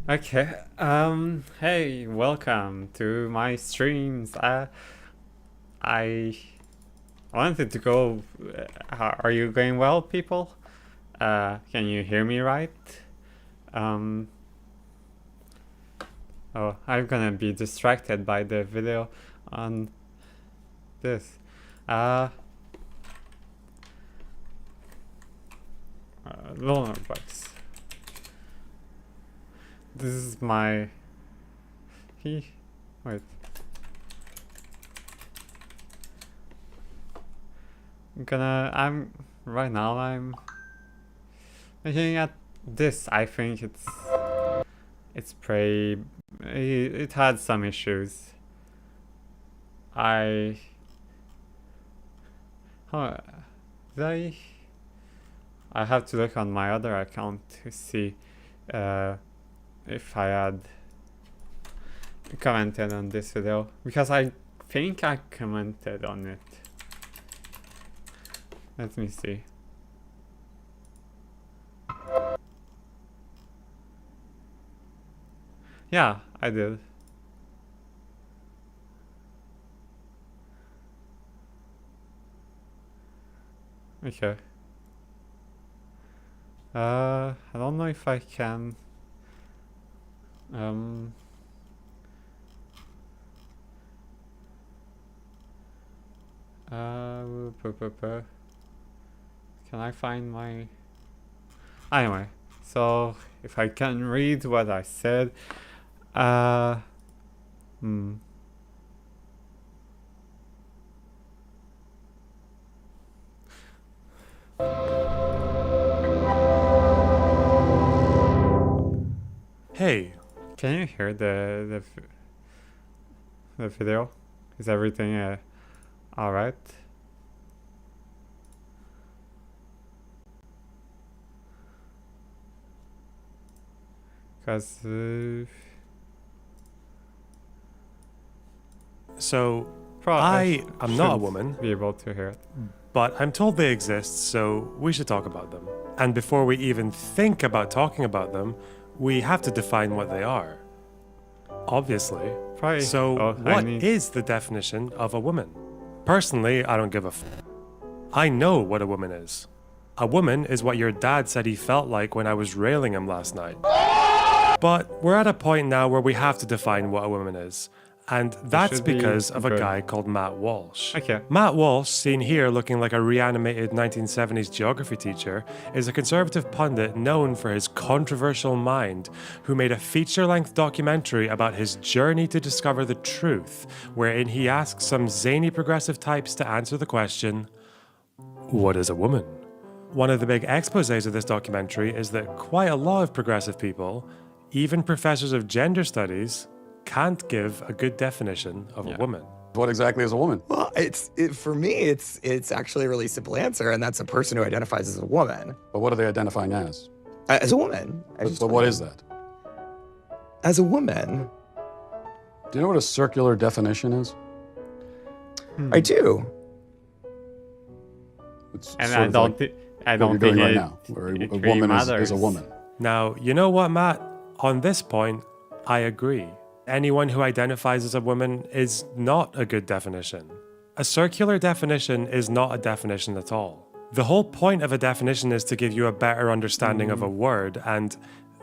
Okay. Hey, welcome to my streams. I wanted to go. Are you going well, people? Can you hear me right? Um. Oh, I'm gonna be distracted by the video on this. Uh. Lonerbox. This is my. He. Wait. I'm right now. I'm looking at this. I think it's pretty. It had some issues. I. Huh, did I have to look on my other account to see uh, if I had commented on this video, because I think I commented on it. Let me see. Yeah, I did. Okay. I don't know if I can. Um. Can I find my? Anyway, so if I can read what I said, hmm. Hey, Can you hear the video? Is everything all right? Because so probably I am not a woman, be able to hear it. but I'm told they exist, so we should talk about them. And before we even think about talking about them, we have to define what they are. Obviously. Probably. So, what is the definition of a woman? Personally, I don't give a I know what a woman is. A woman is what your dad said he felt like when I was railing him last night. But we're at a point now where we have to define what a woman is. And that's because of a guy called Matt Walsh. Okay. Matt Walsh, seen here looking like a reanimated 1970s geography teacher, is a conservative pundit known for his controversial mind, who made a feature-length documentary about his journey to discover the truth, wherein he asks some zany progressive types to answer the question, what is a woman? One of the big exposés of this documentary is that quite a lot of progressive people, even professors of gender studies, can't give a good definition of a woman. What exactly is a woman? Well, for me, it's actually a really simple answer, and that's a person who identifies as a woman. But what are they identifying as? As a woman. But what is that? As a woman. Do you know what a circular definition is? I do. It's And sort I of don't like think I what don't you're think doing right it, now, where it a really woman is matters. a woman. Now, you know what, Matt? On this point, I agree. Anyone who identifies as a woman is not a good definition. A circular definition is not a definition at all. The whole point of a definition is to give you a better understanding of a word, and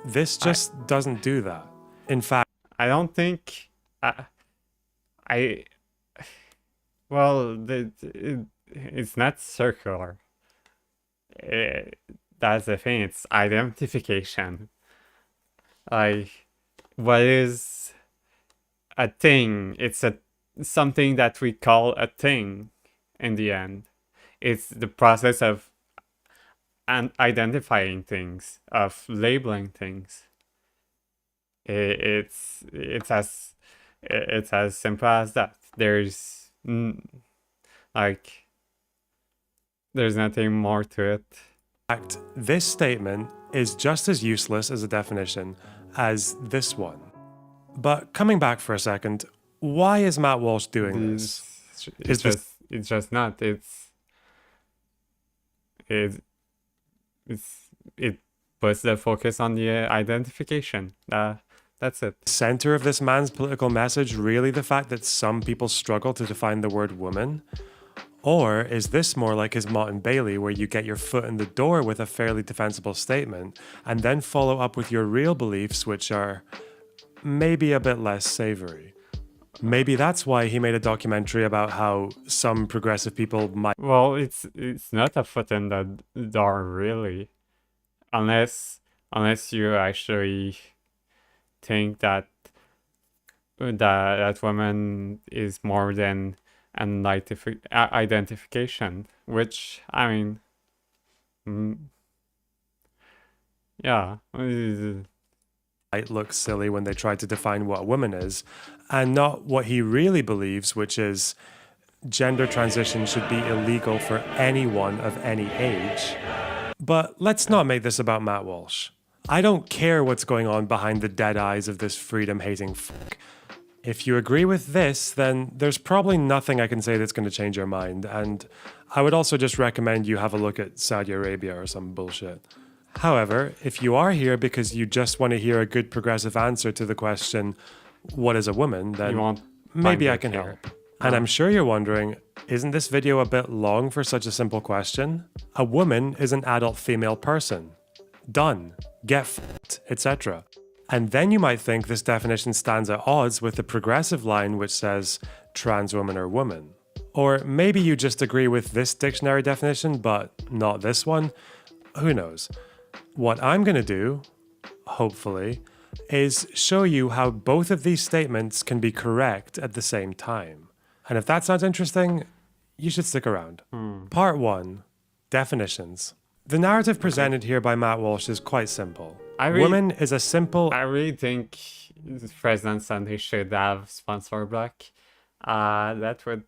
this just doesn't do that. In fact, I don't think I well, it's not circular. That's the thing. It's identification. Like, what is a thing? It's something that we call a thing. In the end, it's the process of identifying things, of labeling things. It's as simple as that. There's there's nothing more to it. In fact, this statement is just as useless as a definition as this one. But coming back for a second, why is Matt Walsh doing this? It's just not. It puts the focus on the identification. That's it. Center of this man's political message really the fact that some people struggle to define the word woman? Or is this more like his Mott and Bailey, where you get your foot in the door with a fairly defensible statement and then follow up with your real beliefs, which are maybe a bit less savory? Maybe that's why he made a documentary about how some progressive people might. Well, it's not a foot in the door, really, unless you actually think that woman is more than an identification, which, I mean, yeah. Might look silly when they try to define what a woman is, and not what he really believes, which is gender transition should be illegal for anyone of any age. But let's not make this about Matt Walsh. I don't care what's going on behind the dead eyes of this freedom-hating fuck. If you agree with this, then there's probably nothing I can say that's going to change your mind, and I would also just recommend you have a look at Saudi Arabia or some bullshit. However, if you are here because you just want to hear a good progressive answer to the question, what is a woman, then maybe I can help. And I'm sure you're wondering, isn't this video a bit long for such a simple question? A woman is an adult female person. Done. Get f***ed, etc. And then you might think this definition stands at odds with the progressive line which says trans woman or woman. Or maybe you just agree with this dictionary definition, but not this one. Who knows? What I'm going to do, hopefully, is show you how both of these statements can be correct at the same time. And if that sounds interesting, you should stick around. Part 1. Definitions. The narrative presented here by Matt Walsh is quite simple. Woman is a simple... I really think President Sunday should have sponsor block. That would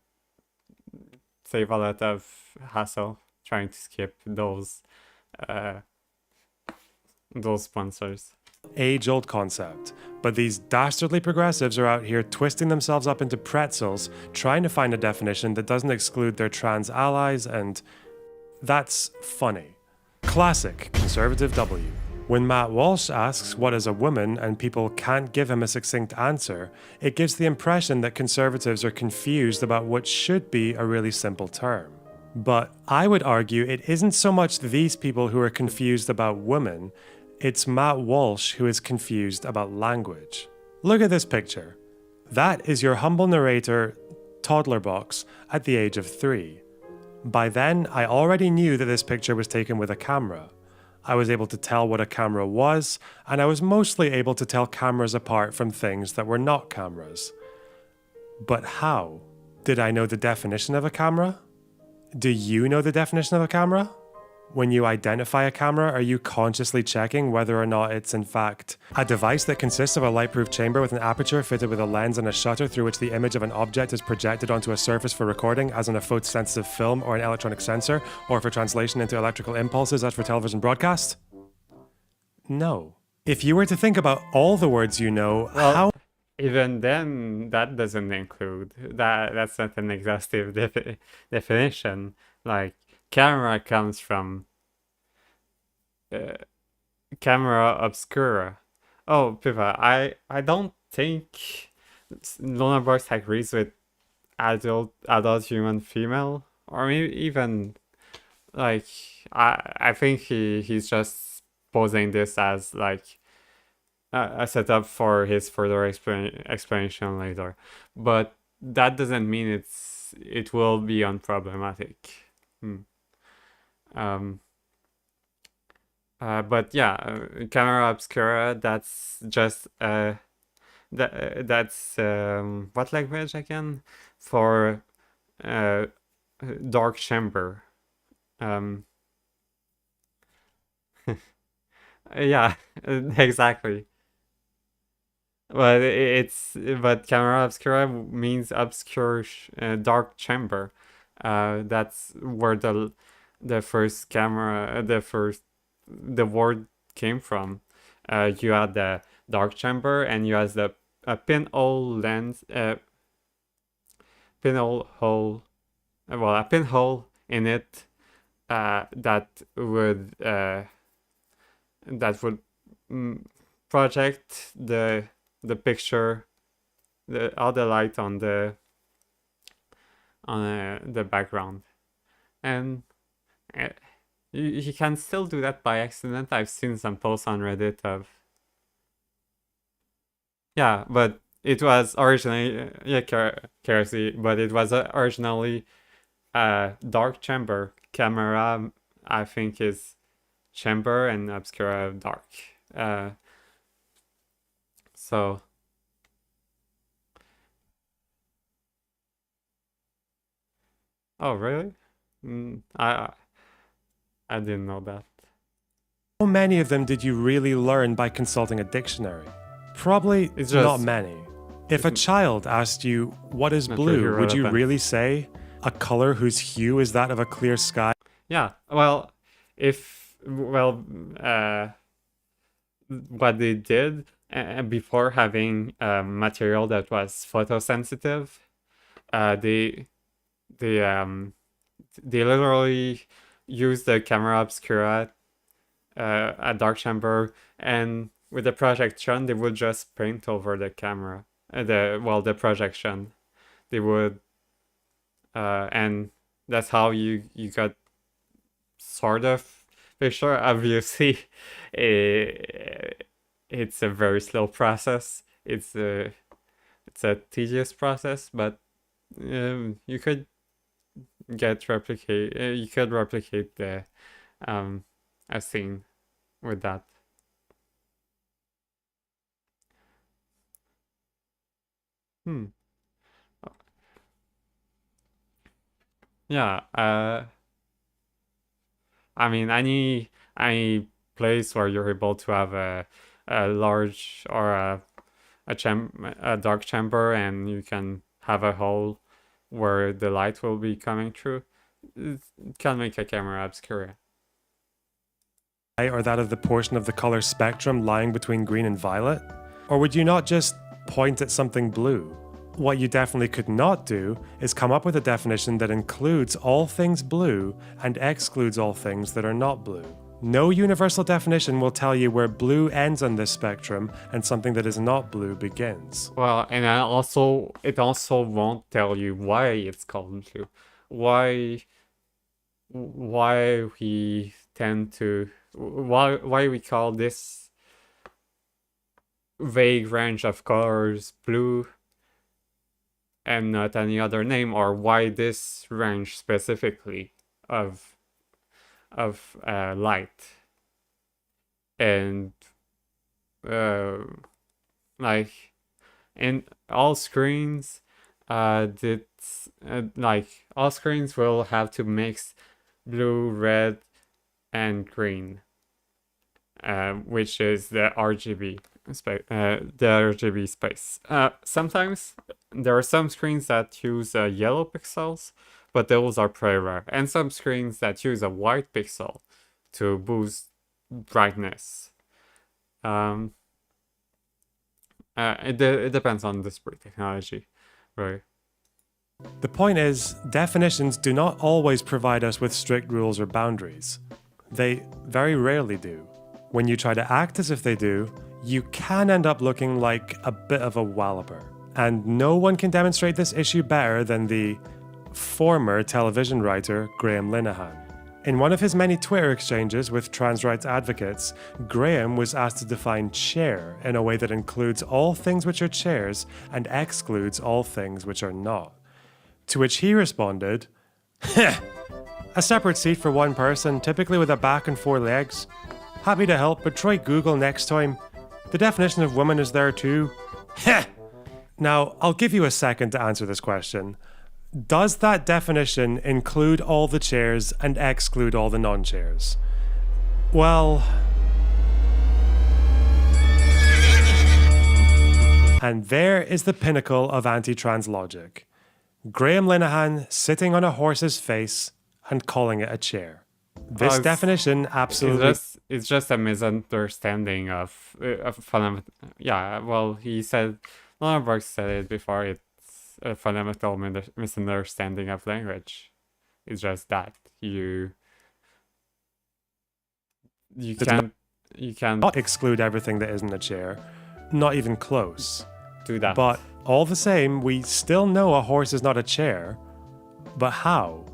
save a lot of hassle trying to skip those sponsors. Age-old concept, but these dastardly progressives are out here twisting themselves up into pretzels, trying to find a definition that doesn't exclude their trans allies, and that's funny. Classic conservative W. When Matt Walsh asks what is a woman and people can't give him a succinct answer, it gives the impression that conservatives are confused about what should be a really simple term. But I would argue it isn't so much these people who are confused about women, it's Matt Walsh who is confused about language. Look at this picture. That is your humble narrator, Toddlerbox, at the age of 3. By then, I already knew that this picture was taken with a camera. I was able to tell what a camera was, and I was mostly able to tell cameras apart from things that were not cameras. But how? Did I know the definition of a camera? Do you know the definition of a camera? When you identify a camera, are you consciously checking whether or not it's in fact a device that consists of a light-proof chamber with an aperture fitted with a lens and a shutter through which the image of an object is projected onto a surface for recording, as on a photosensitive film or an electronic sensor, or for translation into electrical impulses as for television broadcast? No. If you were to think about all the words you know, how... Even then, that doesn't include... That's not an exhaustive definition. Like, camera comes from camera obscura. Oh, Piva, I don't think Lonerbox agrees with adult human female, or maybe even like I think he's just posing this as like a setup for his further explanation later, but that doesn't mean it will be unproblematic. But yeah, camera obscura, that's just that's what language again? For dark chamber. Yeah, exactly. But camera obscura means obscure dark chamber. That's where the first camera, the word came from. You had the dark chamber, and you had the a pinhole lens, pinhole hole, well, a pinhole in it that would that would project the picture, all the light on the background, and you can still do that by accident. I've seen some posts on Reddit of but it was originally Kersey, but it was originally a dark chamber camera. I think is chamber and obscura dark. So oh really? I didn't know that. How many of them did you really learn by consulting a dictionary? Probably It's not just- many. If a child asked you, what is Not blue, really would you relevant. really say a color whose hue is that of a clear sky? Yeah, well, what they did before having material that was photosensitive, they literally used the camera obscura, a dark chamber, and with the projection, they would just paint over the camera, the projection. They would, and that's how you got sort of picture. Obviously, it's a very slow process. It's a tedious process, but you could replicate the a scene with that. Yeah, I mean, any place where you're able to have a large or a dark chamber, and you can have a hole where the light will be coming through, it can make a camera obscura. Or that of the portion of the color spectrum lying between green and violet? Or would you not just point at something blue? What you definitely could not do is come up with a definition that includes all things blue and excludes all things that are not blue. No universal definition will tell you where blue ends on this spectrum and something that is not blue begins. Well, and it also won't tell you why it's called blue. Why we tend to why we call this vague range of colors blue and not any other name, or why this range specifically of light. And like in all screens, all screens will have to mix blue, red, and green, which is the RGB space. Sometimes there are some screens that use yellow pixels, but those are pretty rare, and some screens that use a white pixel to boost brightness. It depends on display technology, right? The point is, definitions do not always provide us with strict rules or boundaries. They very rarely do. When you try to act as if they do, you can end up looking like a bit of a walloper. And no one can demonstrate this issue better than the former television writer Graham Linehan. In one of his many Twitter exchanges with trans rights advocates, Graham was asked to define chair in a way that includes all things which are chairs and excludes all things which are not. To which he responded, a separate seat for one person, typically with a back and 4 legs. Happy to help, but try Google next time. The definition of woman is there too. Now, I'll give you a second to answer this question. Does that definition include all the chairs and exclude all the non-chairs? Well... And there is the pinnacle of anti-trans logic. Graham Linehan sitting on a horse's face and calling it a chair. This definition absolutely... It's just a misunderstanding of fundamental... Yeah, well, he said... Lonerbox said it before, it's a fundamental misunderstanding of language. It's just that. You can't You can not exclude everything that isn't a chair, not even close. do that. But all the same, we still know a horse is not a chair. But how?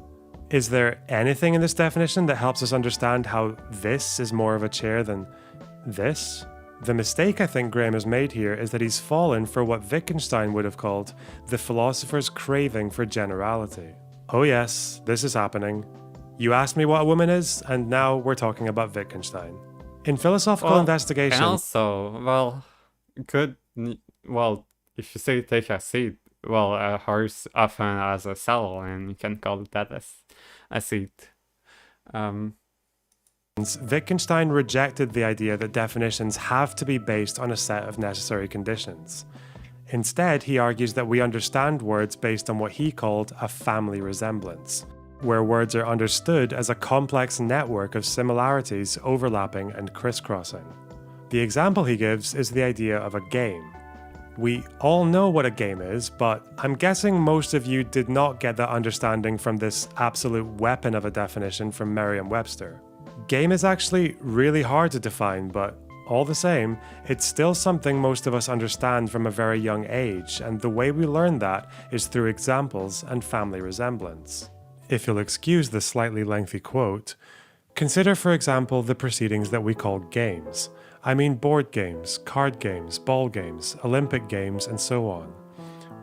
Is there anything in this definition that helps us understand how this is more of a chair than this? The mistake I think Graham has made here is that he's fallen for what Wittgenstein would have called the philosopher's craving for generality. Oh yes, this is happening. You asked me what a woman is, and now we're talking about Wittgenstein. In philosophical investigation... And also, if you say take a seat, a horse often has a saddle, and you can call that as a seat. Wittgenstein rejected the idea that definitions have to be based on a set of necessary conditions. Instead, he argues that we understand words based on what he called a family resemblance, where words are understood as a complex network of similarities overlapping and crisscrossing. The example he gives is the idea of a game. We all know what a game is, but I'm guessing most of you did not get that understanding from this absolute weapon of a definition from Merriam-Webster. Game is actually really hard to define, but all the same, it's still something most of us understand from a very young age, and the way we learn that is through examples and family resemblance. If you'll excuse the slightly lengthy quote, consider for example the proceedings that we call games. I mean board games, card games, ball games, Olympic games, and so on.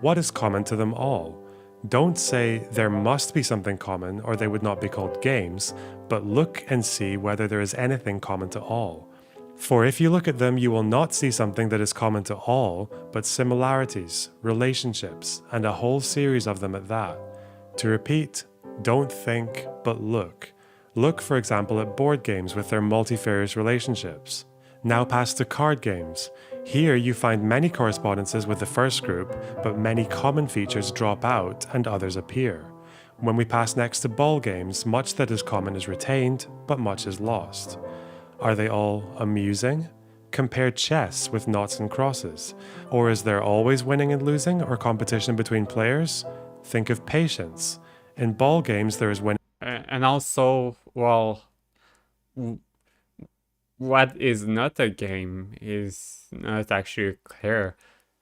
What is common to them all? Don't say there must be something common or they would not be called games, but look and see whether there is anything common to all. For if you look at them, you will not see something that is common to all, but similarities, relationships, and a whole series of them at that. To repeat, don't think, but look. Look, for example, at board games with their multifarious relationships. Now pass to card games. Here you find many correspondences with the first group, but many common features drop out and others appear. When we pass next to ball games, much that is common is retained, but much is lost. Are they all amusing? Compare chess with noughts and crosses. Or is there always winning and losing or competition between players? Think of patience. In ball games there is winning. And also, what is not a game is not actually clear.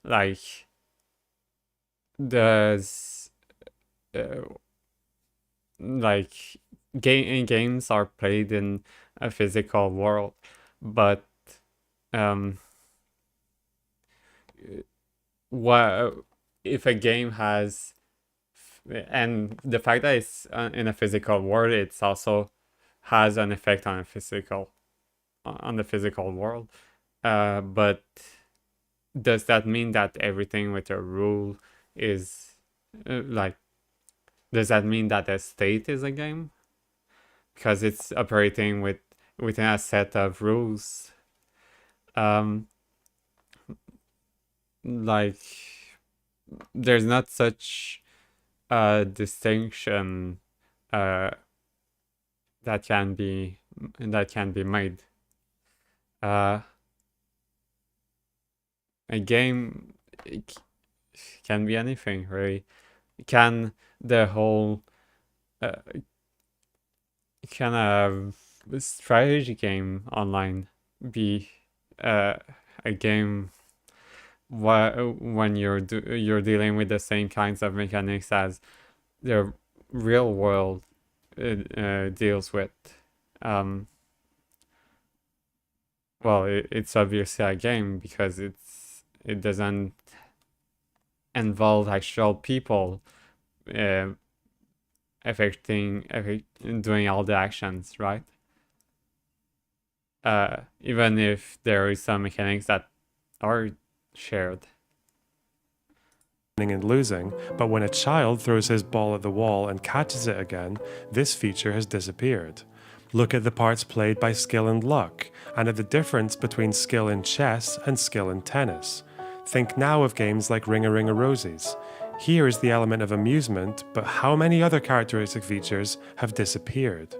Like, games are played in a physical world, but what if a game has, and the fact that it's in a physical world, it's also has an effect on the physical world, but does that mean that everything with a rule is does that mean that a state is a game because it's operating within a set of rules? There's not such a distinction that can be made. A game can be anything, really. Can the whole can a strategy game online be a game when you're dealing with the same kinds of mechanics as the real world deals with? It's obviously a game because it doesn't involve actual people doing all the actions, right? Even if there is some mechanics that are shared. And losing, but when a child throws his ball at the wall and catches it again, this feature has disappeared. Look at the parts played by skill and luck, and at the difference between skill in chess and skill in tennis. Think now of games like Ring-a-Ring-a-Rosies. Here is the element of amusement, but how many other characteristic features have disappeared?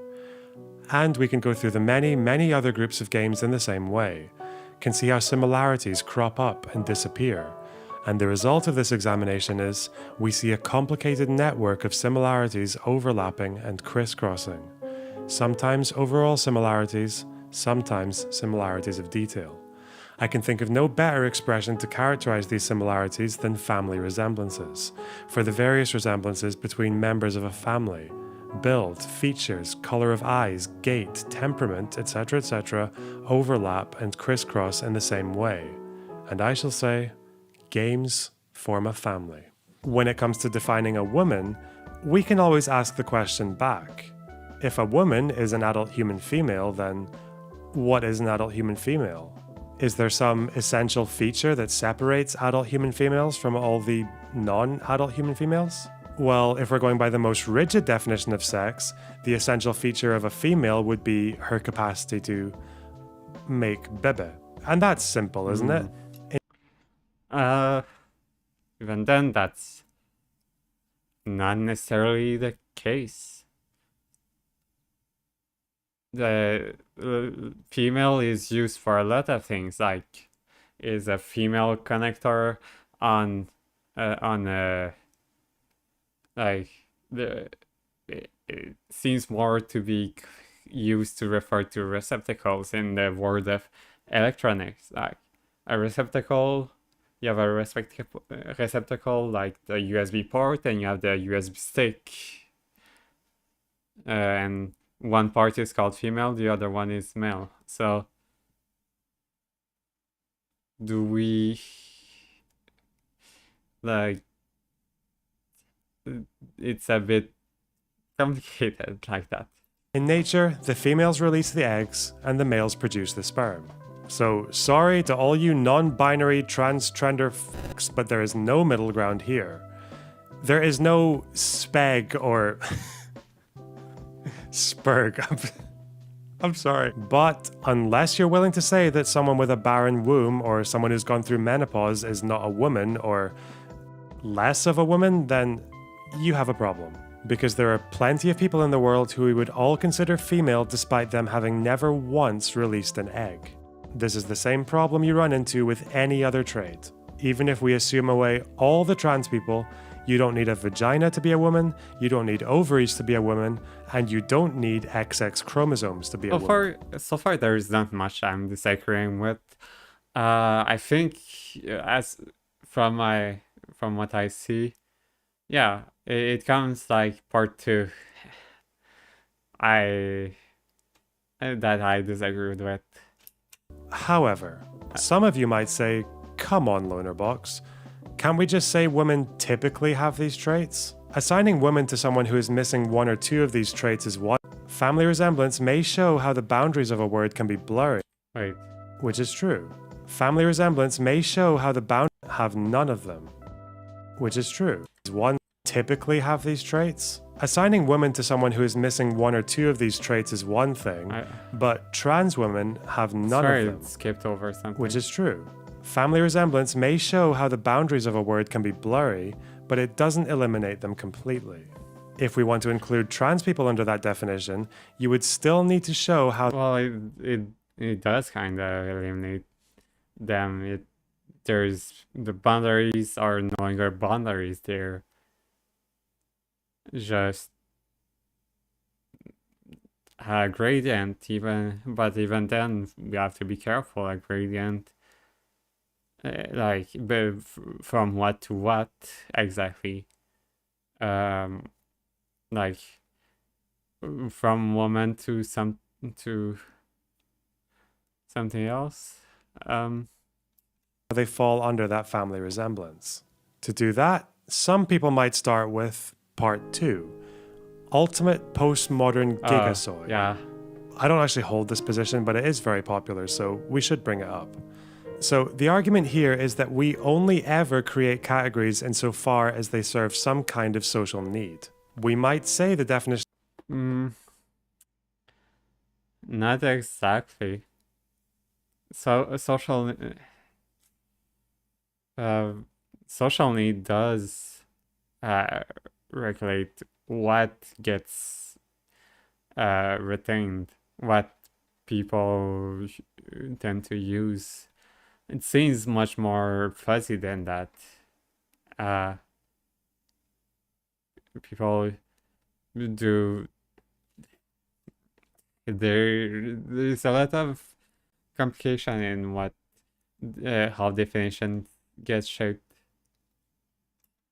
And we can go through the many, many other groups of games in the same way. Can see how similarities crop up and disappear. And the result of this examination is, we see a complicated network of similarities overlapping and crisscrossing. Sometimes overall similarities, sometimes similarities of detail. I can think of no better expression to characterize these similarities than family resemblances, for the various resemblances between members of a family, build, features, color of eyes, gait, temperament, etc., overlap and crisscross in the same way. And I shall say, games form a family. When it comes to defining a woman, we can always ask the question back. If a woman is an adult human female, then what is an adult human female? Is there some essential feature that separates adult human females from all the non-adult human females? Well, if we're going by the most rigid definition of sex, the essential feature of a female would be her capacity to make bebe. And that's simple, isn't it? Even then, that's not necessarily the case. The female is used for a lot of things, like is a female connector on like it seems more to be used to refer to receptacles in the world of electronics, like a receptacle. You have a receptacle like the USB port, and you have the USB stick, and one part is called female, the other one is male. So do we like it's a bit complicated like that. In nature, the females release the eggs and the males produce the sperm. So sorry to all you non-binary transgender fucks, but there is no middle ground here. There is no speg or spurg. I'm sorry. But unless you're willing to say that someone with a barren womb or someone who's gone through menopause is not a woman or less of a woman, then you have a problem. Because there are plenty of people in the world who we would all consider female despite them having never once released an egg. This is the same problem you run into with any other trait. Even if we assume away all the trans people, you don't need a vagina to be a woman, you don't need ovaries to be a woman, and you don't need XX chromosomes to be a woman. So far there is not much I'm disagreeing with. I think as from what I see, yeah, it comes like part two. that I disagreed with. However, some of you might say, come on, Lonerbox. Can't we just say women typically have these traits? Assigning women to someone who is missing one or two of these traits is one. Family resemblance may show how the boundaries of a word can be blurry. Wait. Which is true. Family resemblance may show how the boundaries have none of them. Which is true. Does one typically have these traits? Assigning women to someone who is missing one or two of these traits is one thing, but trans women have none of them. Skipped over something. Which is true. Family resemblance may show how the boundaries of a word can be blurry, but it doesn't eliminate them completely. If we want to include trans people under that definition, you would still need to show how... Well, it does kind of eliminate them. The boundaries are no longer boundaries. They're just a gradient, but even then we have to be careful. A gradient, from what to what exactly? Like from woman to something else. They fall under that family resemblance. To do that, some people might start with Part 2, Ultimate Postmodern Gigasoid. Yeah. I don't actually hold this position, but it is very popular, so we should bring it up. So the argument here is that we only ever create categories insofar as they serve some kind of social need. We might say the definition... Not exactly. So social need does regulate what gets retained, what people tend to use. It seems much more fuzzy than that. People do there's a lot of complication in what how definition gets shaped.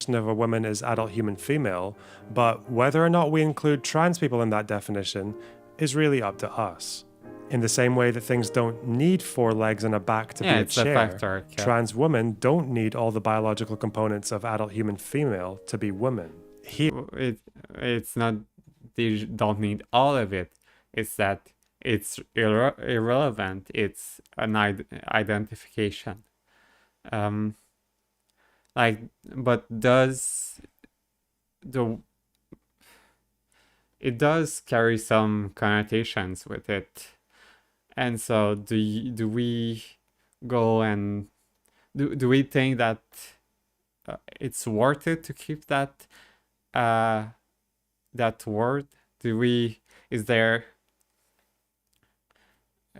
Of a woman is adult human female, but whether or not we include trans people in that definition is really up to us. In the same way that things don't need 4 legs and a back to Yeah, be a it's a chair, factor. Yeah. trans women don't need all the biological components of adult human female to be women. It's not they don't need all of it. It's that it's irrelevant. It's an identification. But it does carry some connotations with it, and so do we go and do we think that it's worth it to keep that that word? Is there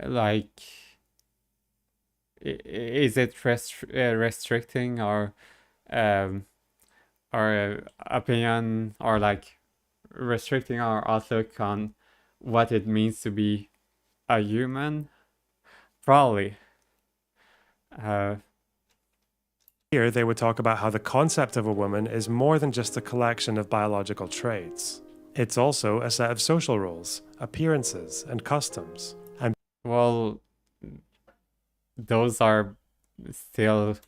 like is it restricting our opinion, or like restricting our outlook on what it means to be a human? Probably. Here, they would talk about how the concept of a woman is more than just a collection of biological traits. It's also a set of social roles, appearances, and customs. And Well, those are still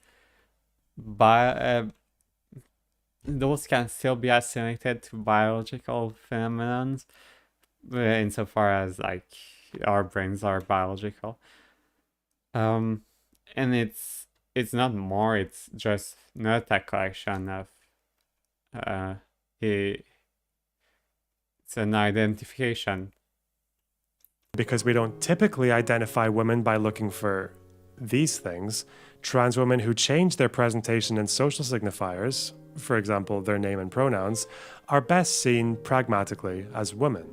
those can still be assimilated to biological phenomena, insofar as like our brains are biological. And it's not more, it's just not a collection of it's an identification. because we don't typically identify women by looking for these things, trans women who change their presentation and social signifiers, for example, their name and pronouns, are best seen pragmatically as women.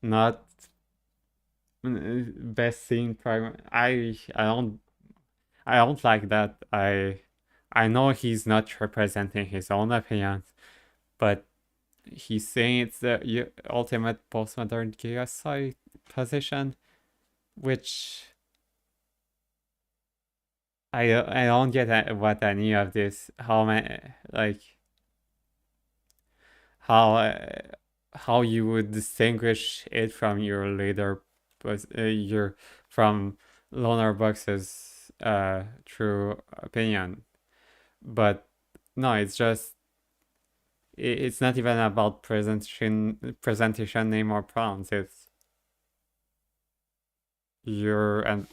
Not best seen I don't like that. I know he's not representing his own opinions, but he's saying it's the ultimate postmodern geosci position, which I don't get what any of this, how many, like how you would distinguish it from your later from Lonerbox's true opinion. But no, it's just it's not even about presentation, name, or pronouns. It's your and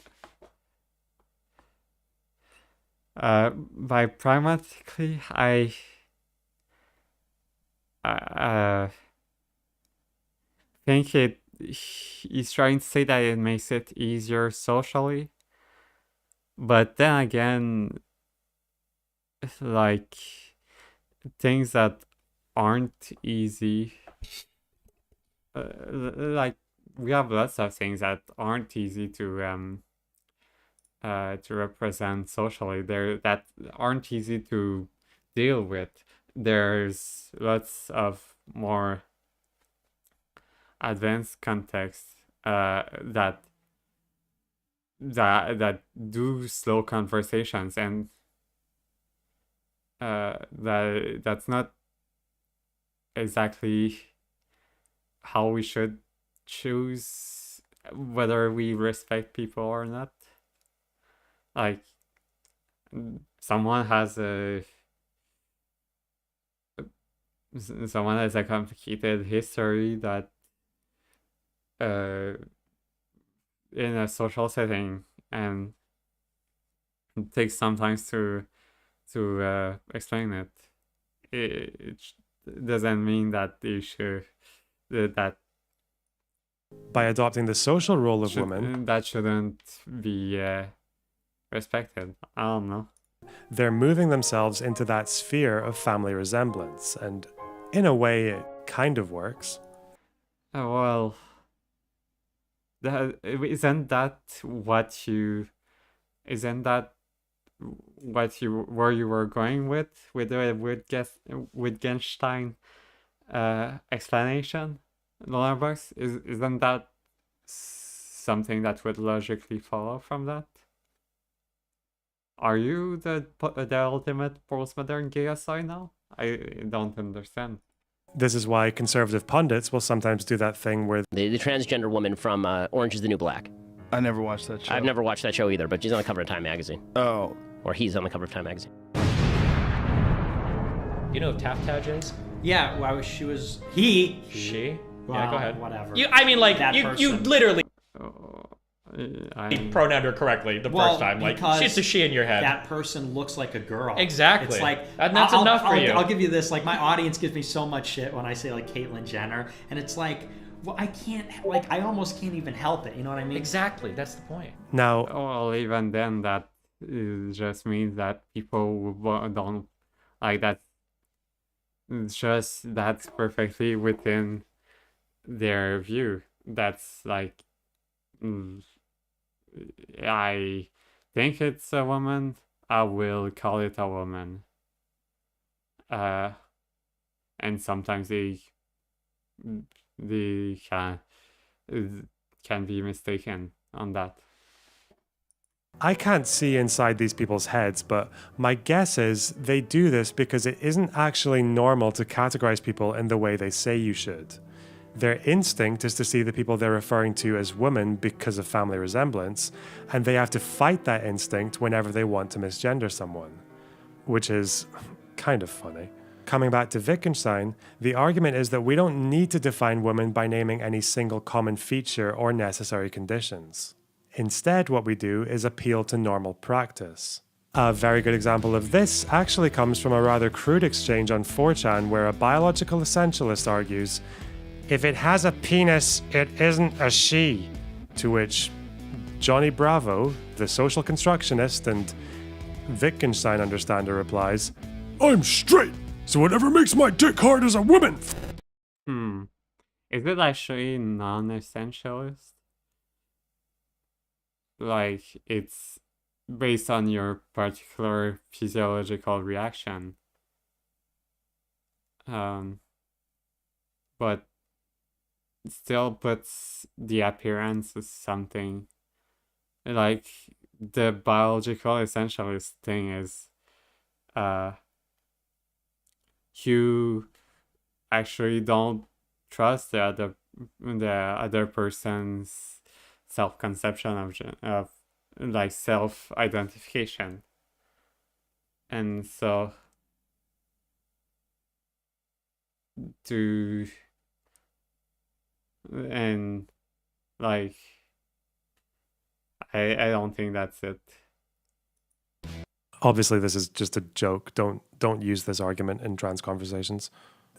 by pragmatically, I think he's trying to say that it makes it easier socially, but then again, like things that aren't easy, like we have lots of things that aren't easy to represent socially, that aren't easy to deal with. There's lots of more advanced contexts that do slow conversations, and that's not exactly how we should choose whether we respect people or not. Like someone has a complicated history that in a social setting, and it takes sometimes to explain it. It doesn't mean that they should that By adopting the social role of women, that shouldn't be respected. I don't know. they're moving themselves into that sphere of family resemblance, and in a way, it kind of works. Well, isn't that what you where you were going with the Wittgenstein explanation? Lonerbox, isn't that something that would logically follow from that? Are you the ultimate postmodern gay SI now? I don't understand. This is why conservative pundits will sometimes do that thing where The transgender woman from Orange is the New Black. I never watched that show. I've never watched that show either, but she's on the cover of Time magazine. Oh. Or he's on the cover of Time magazine. You know who Taftouch is? Yeah, well, she was he. She? Well, Yeah, go ahead. Whatever. I mean, like, That you person. literally I pronounced her correctly the first time. Like, because it's a she in your head. That person looks like a girl. Exactly. It's like And that's enough for you. I'll give you this. Like, my audience gives me so much shit when I say like Caitlyn Jenner, and it's like, well, I can't. Like, I almost can't even help it. You know what I mean? Exactly. That's the point. now well, even then, that just means that people don't like that. It's just that's perfectly within their view. That's like, I think it's a woman. I will call it a woman. And sometimes they can be mistaken on that. I can't see inside these people's heads, but my guess is they do this because it isn't actually normal to categorize people in the way they say you should. Their instinct is to see the people they're referring to as women because of family resemblance, and they have to fight that instinct whenever they want to misgender someone, which is kind of funny. Coming back to Wittgenstein, the argument is that we don't need to define women by naming any single common feature or necessary conditions. Instead, what we do is appeal to normal practice. A very good example of this actually comes from a rather crude exchange on 4chan where a biological essentialist argues, "If it has a penis, it isn't a she." To which Johnny Bravo, the social constructionist and Wittgenstein understander, replies, "I'm straight, so whatever makes my dick hard is a woman." Is it actually non-essentialist? Like, it's based on your particular physiological reaction. But still puts the appearance as something. Like, the biological essentialist thing is, you actually don't trust the other person's self-conception of like self-identification, and so like I don't think that's it. Obviously, this is just a joke. Don't use this argument in trans conversations.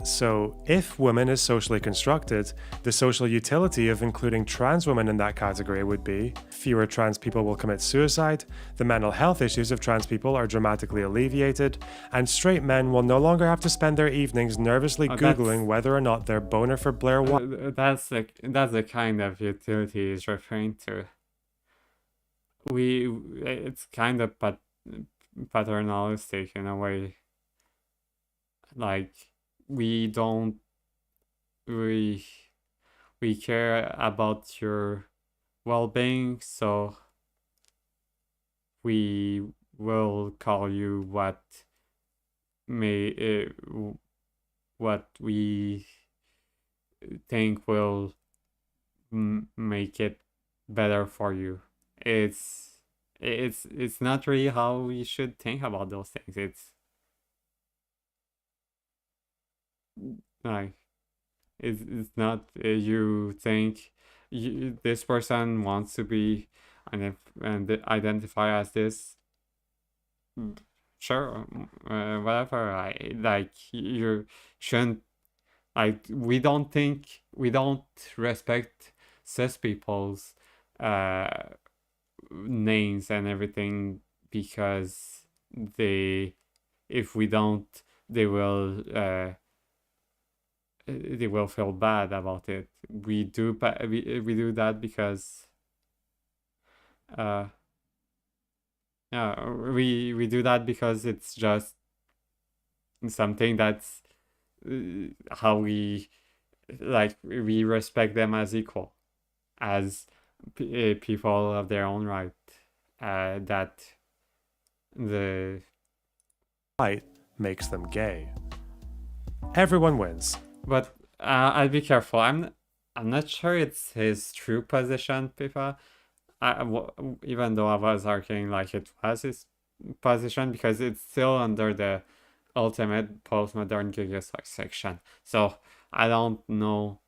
So, if women is socially constructed, the social utility of including trans women in that category would be fewer trans people will commit suicide, the mental health issues of trans people are dramatically alleviated, and straight men will no longer have to spend their evenings nervously Googling whether or not their boner for Blair White. That's the kind of utility he's referring to. It's kind of paternalistic in a way. Like, we care about your well-being, so we will call you what we think will make it better for you. It's not really how we should think about those things. It's like, it's not you think this person wants to be and identify as this, sure, whatever. Like, you shouldn't, like, we don't respect cis people's names and everything because if we don't, they will feel bad about it. We do that because we do that because it's just something that's how we like we respect them as equal, as people of their own right. That the Right makes them gay. Everyone wins. But I'll be careful. I'm not sure it's his true position, Pipa. Even though I was arguing like it was his position, because it's still under the ultimate postmodern Gigasex section. So I don't know.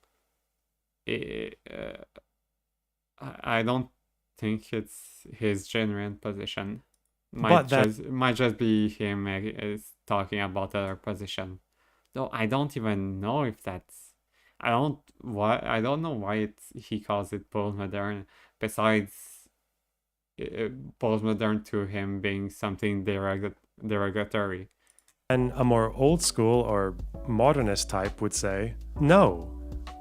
I don't think it's his genuine position. But that- Might just be him is talking about other position. Though I don't even know if that's I don't know why he calls it postmodern. Besides, postmodern to him being something derogatory. And a more old school or modernist type would say, no,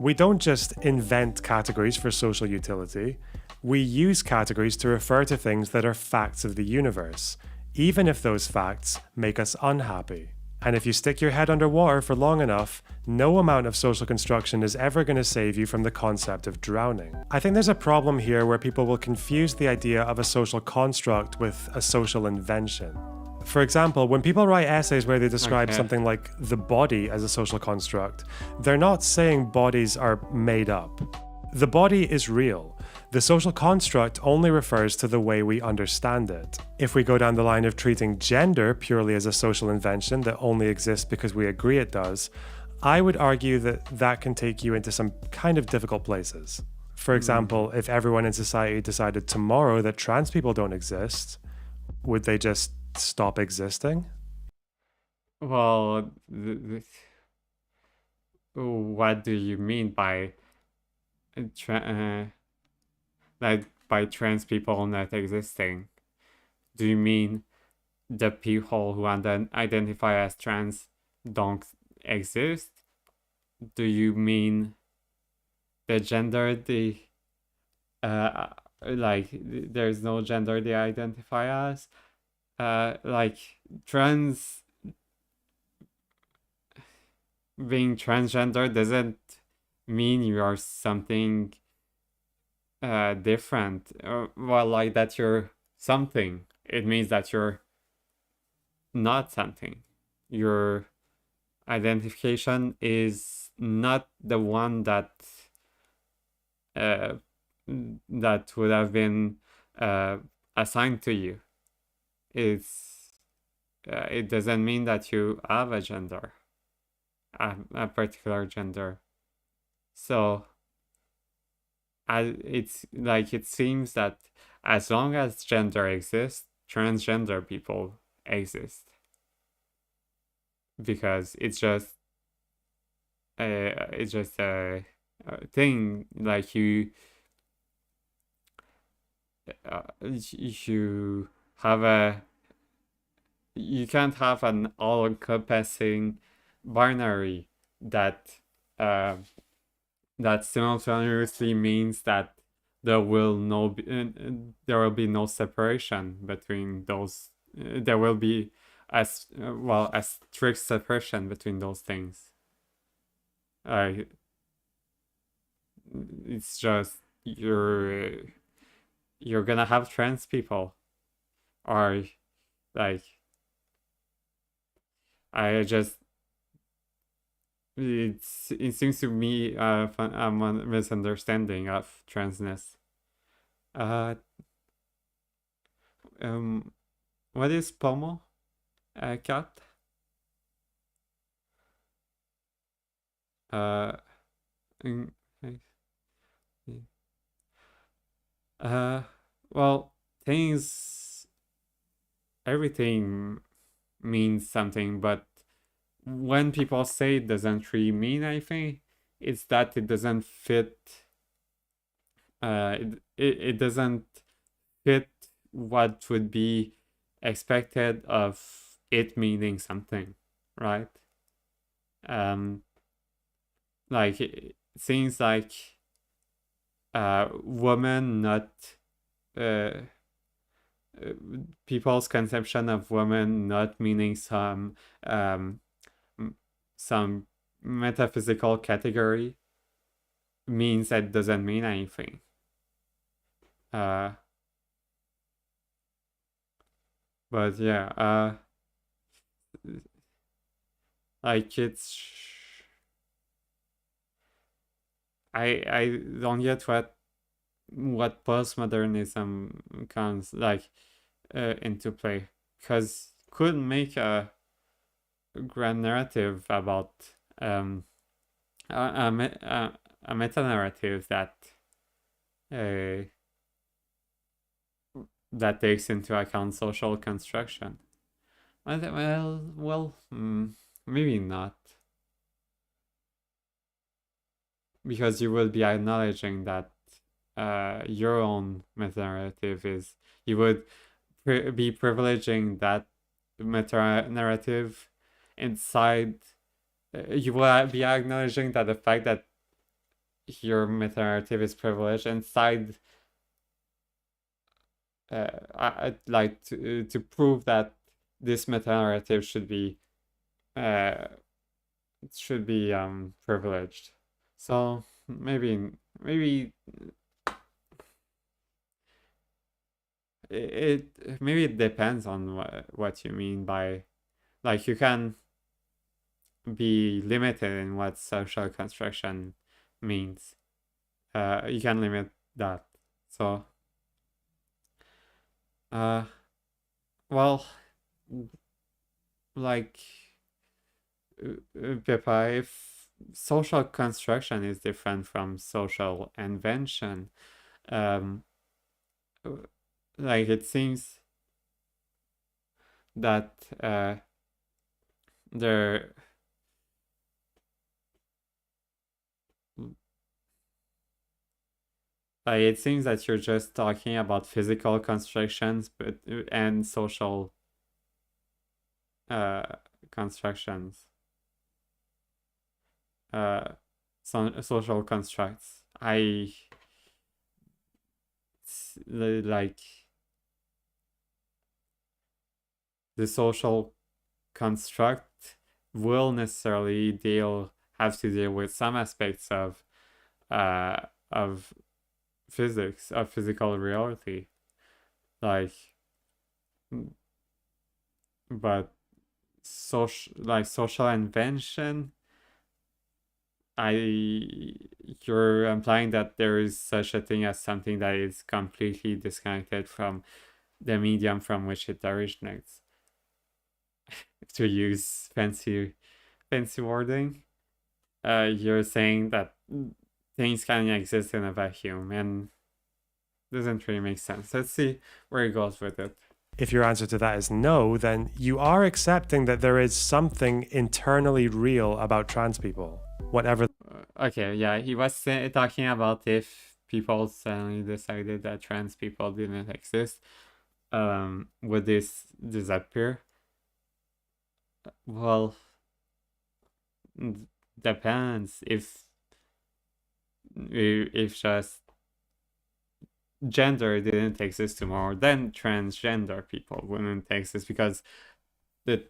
we don't just invent categories for social utility. We use categories to refer to things that are facts of the universe, even if those facts make us unhappy. And if you stick your head underwater for long enough, no amount of social construction is ever going to save you from the concept of drowning. I think there's a problem here where people will confuse the idea of a social construct with a social invention. For example, when people write essays where they describe Okay. something like the body as a social construct, they're not saying bodies are made up. The body is real. The social construct only refers to the way we understand it. If we go down the line of treating gender purely as a social invention that only exists because we agree it does, I would argue that that can take you into some kind of difficult places. For example, if everyone in society decided tomorrow that trans people don't exist, would they just stop existing? Well, what do you mean by like by trans people not existing? Do you mean the people who identify as trans don't exist? Do you mean the gender there's no gender they identify as? Like trans being transgender doesn't mean you are something different. Well, like that you're something. It means that you're not something. Your identification is not the one that that would have been assigned to you. It doesn't mean that you have a gender, a particular gender. So it's like it seems that as long as gender exists, transgender people exist, because it's just a thing. Like you have you can't have an all-encompassing binary that that simultaneously means that there will be no separation between those. There will be a strict separation between those things. It's just you're gonna have trans people, or like it seems to me a misunderstanding of transness. What is pomo? Cat? in- well, everything means something, but when people say it doesn't really mean anything, it's that it doesn't fit. It doesn't fit what would be expected of it meaning something, right? Like it seems like woman, not people's conception of woman not meaning some metaphysical category means that doesn't mean anything. But yeah, like it's I don't get what postmodernism comes like into play, because could make a grand narrative about a meta narrative that that takes into account social construction. Maybe not, because you will be acknowledging that your own meta narrative is, you would be privileging that meta narrative inside. You will be acknowledging that the fact that your meta narrative is privileged inside, like to prove that this meta narrative should be privileged. So maybe it depends on what you mean by, like, you can be limited in what social construction means. You can limit that. So well, like, Pippa, if social construction is different from social invention, like, it seems that there like, it seems that you're just talking about physical constructions, but and social constructions, social constructs. Like, the social construct will necessarily have to deal with some aspects of physics, of physical reality, like, but social invention, you're implying that there is such a thing as something that is completely disconnected from the medium from which it originates, to use fancy wording. You're saying that things can exist in a vacuum, and doesn't really make sense. Let's see where he goes with it. If your answer to that is no, then you are accepting that there is something internally real about trans people, whatever. Okay, yeah, he was talking about if people suddenly decided that trans people didn't exist, would this disappear? Well, depends. If just gender didn't exist tomorrow, then transgender people wouldn't exist, because the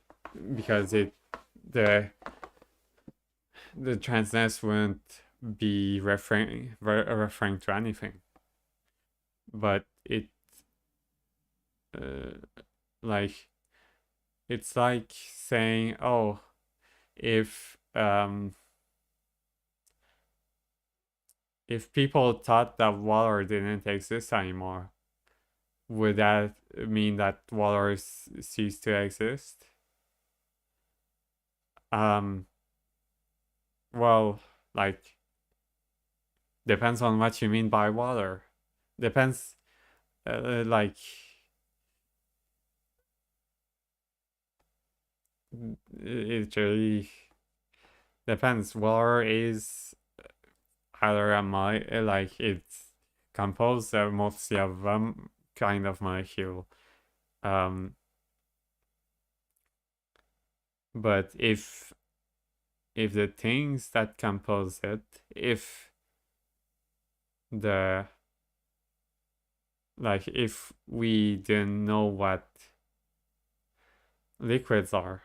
transness wouldn't be referring to anything. But it like, it's like saying, oh, if people thought that water didn't exist anymore, would that mean that water ceased to exist? Well, like, depends on what you mean by water. Depends, like, it really depends. Water is either like, it's composed mostly of one kind of molecule. But if the things that compose it, if we didn't know what liquids are,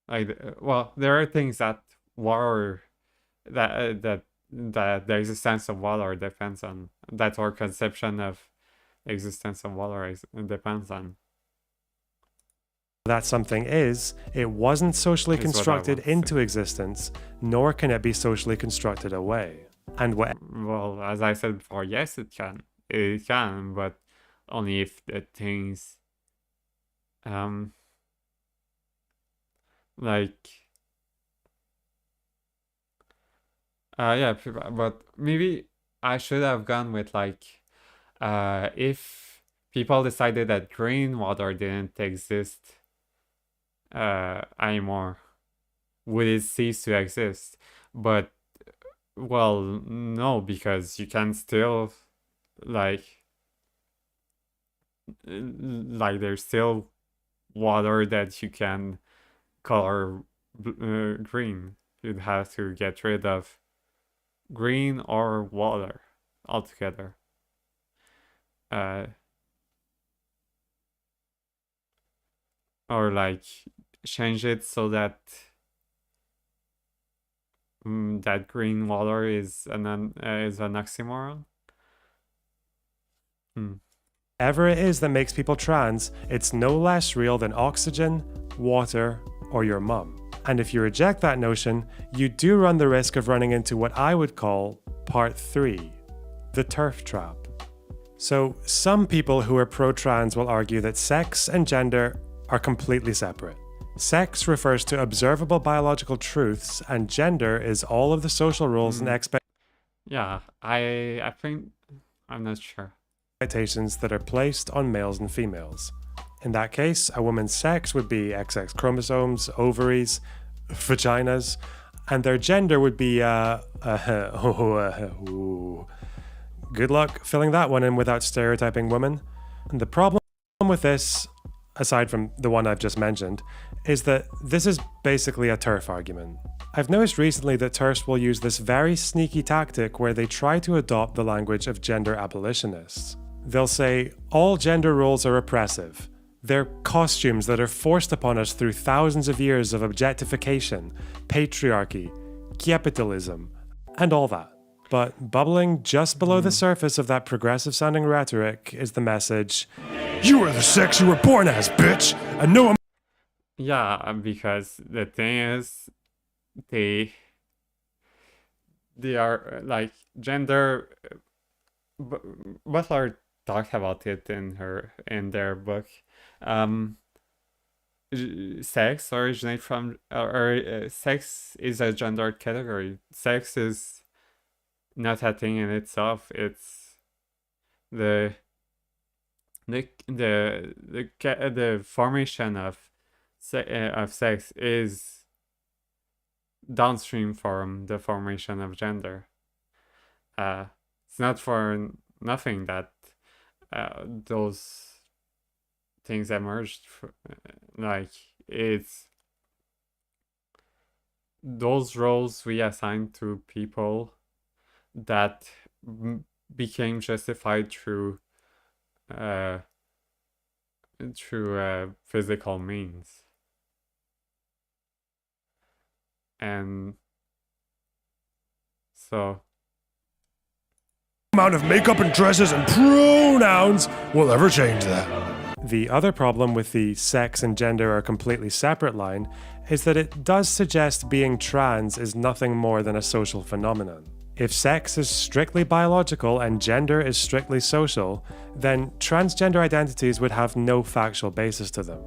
like, well, there are things that water that the existence of water depends on, that our conception of the existence of water depends on. That something is, it wasn't socially Is what I constructed want to say. into existence, nor can it be socially constructed away. And what Well, as I said before, yes, it can. It can, but only if the things, like, yeah, but maybe I should have gone with like, if people decided that green water didn't exist anymore, would it cease to exist? But well, no, because you can still like there's still water that you can color green. You'd have to get rid of green or water altogether. Or like change it so that that green water is an oxymoron. ever it is that makes people trans, it's no less real than oxygen, water, or your mum. And if you reject that notion, you do run the risk of running into what I would call part 3, the turf trap. So, some people who are pro-trans will argue that sex and gender are completely separate. Sex refers to observable biological truths, and gender is all of the social rules and Yeah, I think, I'm not sure. expectations that are placed on males and females. In that case, a woman's sex would be XX chromosomes, ovaries, vaginas, and their gender would be good luck filling that one in without stereotyping women. And the problem with this, aside from the one I've just mentioned, is that this is basically a TERF argument. I've noticed recently that TERFs will use this very sneaky tactic where they try to adopt the language of gender abolitionists. They'll say, all gender roles are oppressive. They're costumes that are forced upon us through thousands of years of objectification, patriarchy, capitalism, and all that. But bubbling just below the surface of that progressive sounding rhetoric is the message, you are the sex you were born as, bitch! And no one. Yeah, because the thing is, they are like gender. Butler talked about it in their book. Sex originates from, sex is a gendered category. Sex is not a thing in itself. It's the formation of sex is downstream from the formation of gender. It's not for nothing that those things emerged. Like, it's those roles we assigned to people that became justified through physical means. And so Amount of makeup and dresses and pronouns will ever change that. The other problem with the sex and gender are completely separate line is that it does suggest being trans is nothing more than a social phenomenon. If sex is strictly biological and gender is strictly social, then transgender identities would have no factual basis to them.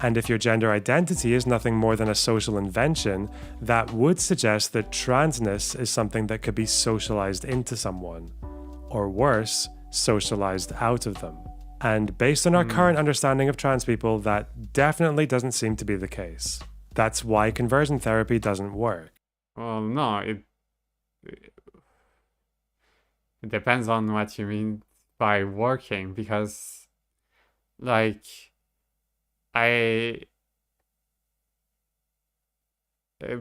And if your gender identity is nothing more than a social invention, that would suggest that transness is something that could be socialized into someone. Or worse, socialized out of them. And based on our current understanding of trans people, that definitely doesn't seem to be the case. That's why conversion therapy doesn't work. well, no, it depends on what you mean by working, because like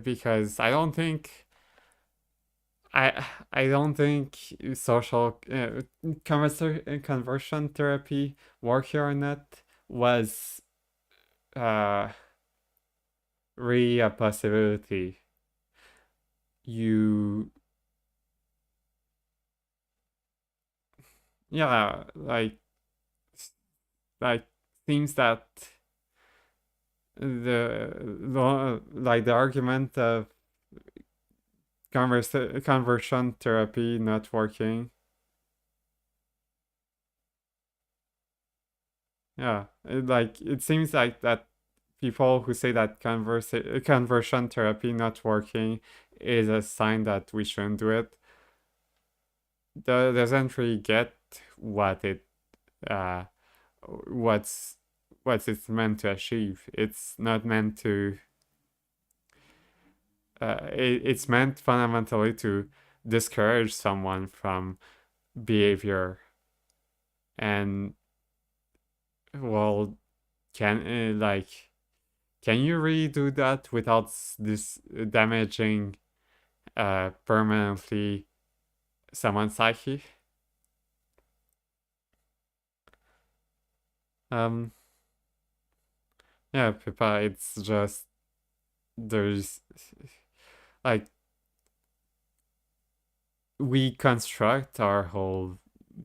because I don't think social conversion therapy, work here on that, was really a possibility you yeah, like seems that the argument of conversion therapy not working. Yeah, it seems like that people who say that conversion therapy not working is a sign that we shouldn't do it. Doesn't really get what it uh what's it's meant to achieve. It's not meant to. It's meant fundamentally to discourage someone from behavior, and well, can you really do that without this damaging permanently someone's psyche? Um, yeah, Pippa, it's just there's like we construct our whole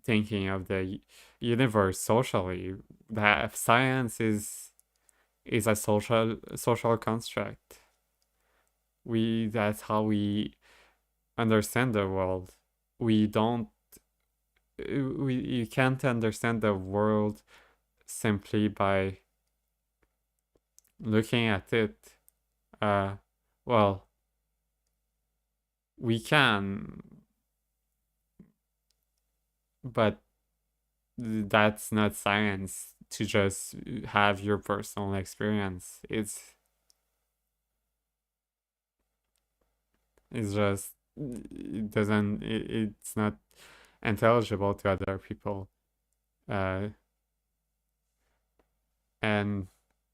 thinking of the universe socially. That science is a social construct. That's how we understand the world. We don't you can't understand the world simply by looking at it. Well, we can, but that's not science to just have your personal experience. It's just it's not intelligible to other people.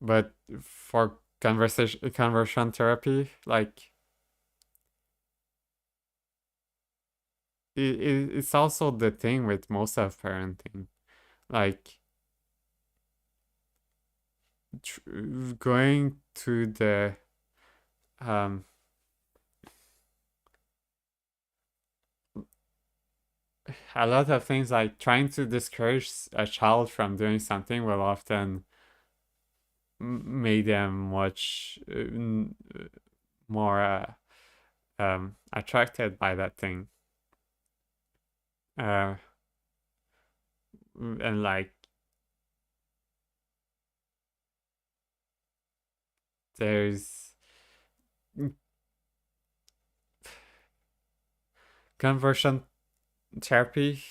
But for conversion therapy, like it's also the thing with most of parenting, like going to the a lot of things, like trying to discourage a child from doing something will often make them much more attracted by that thing. And like there's conversion therapy.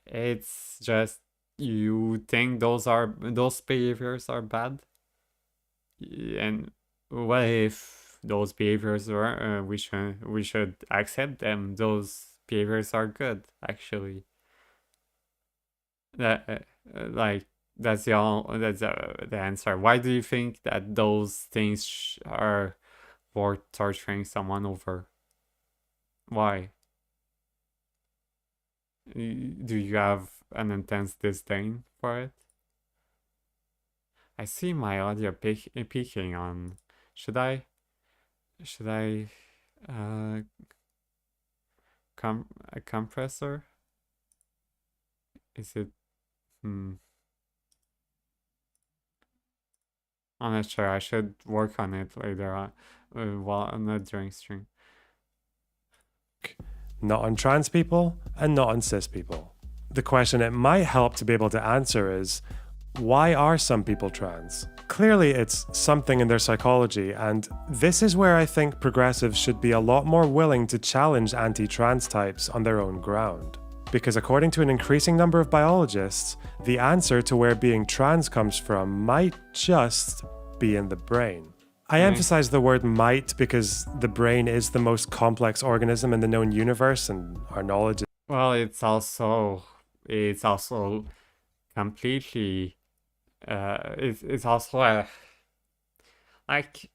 It's just you think those behaviors are bad, and what if those behaviors are we should accept them? Those behaviors are good, actually. That like that's the answer. Why do you think that those things are worth torturing someone over? Why? Do you have an intense disdain for it? I see my audio peaking on. Should I uh a compressor? Is it I'm not sure. I should work on it later on while not during stream. Not on trans people and not on cis people. The question it might help to be able to answer is, why are some people trans? Clearly, it's something in their psychology, and this is where I think progressives should be a lot more willing to challenge anti-trans types on their own ground. Because according to an increasing number of biologists, the answer to where being trans comes from might just be in the brain. I emphasize the word might because the brain is the most complex organism in the known universe, and our knowledge is... Well, it's also completely it's also a like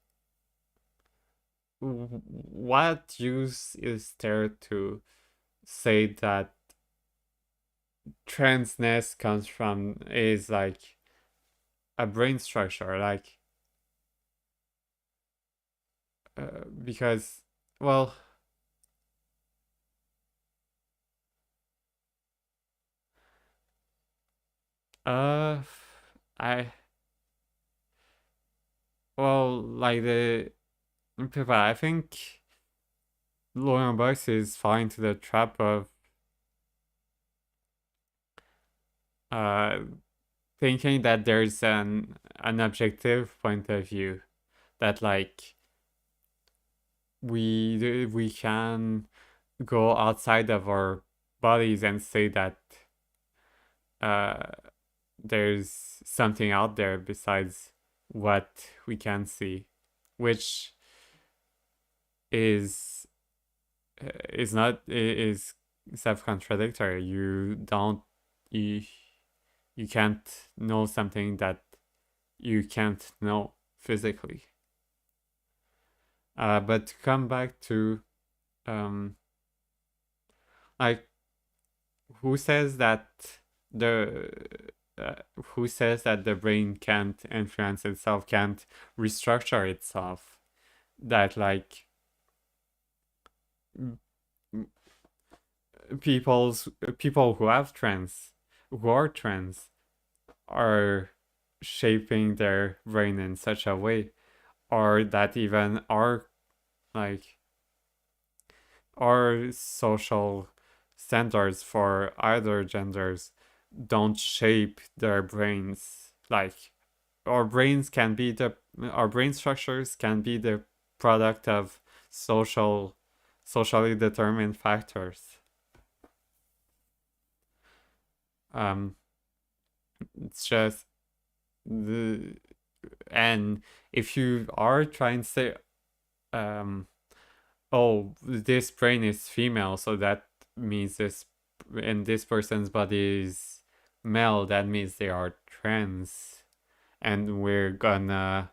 what use is there to say that transness comes from is like a brain structure, like because, well, uh, I well, like the people, I think Lonerbox is falling to the trap of uh thinking that there's an objective point of view, that like we can go outside of our bodies and say that uh there's something out there besides what we can see, which is not is self-contradictory. You you can't know something that you can't know physically. But to come back to like, who says that the who says that the brain can't influence itself, can't restructure itself? That like people who are trans are shaping their brain in such a way, or that even like our social standards for either genders don't shape their brains. Like our brain structures can be the product of socially determined factors. It's just and if you are trying to say oh, this brain is female, so that means this in this person's body is male, that means they are trans, and we're gonna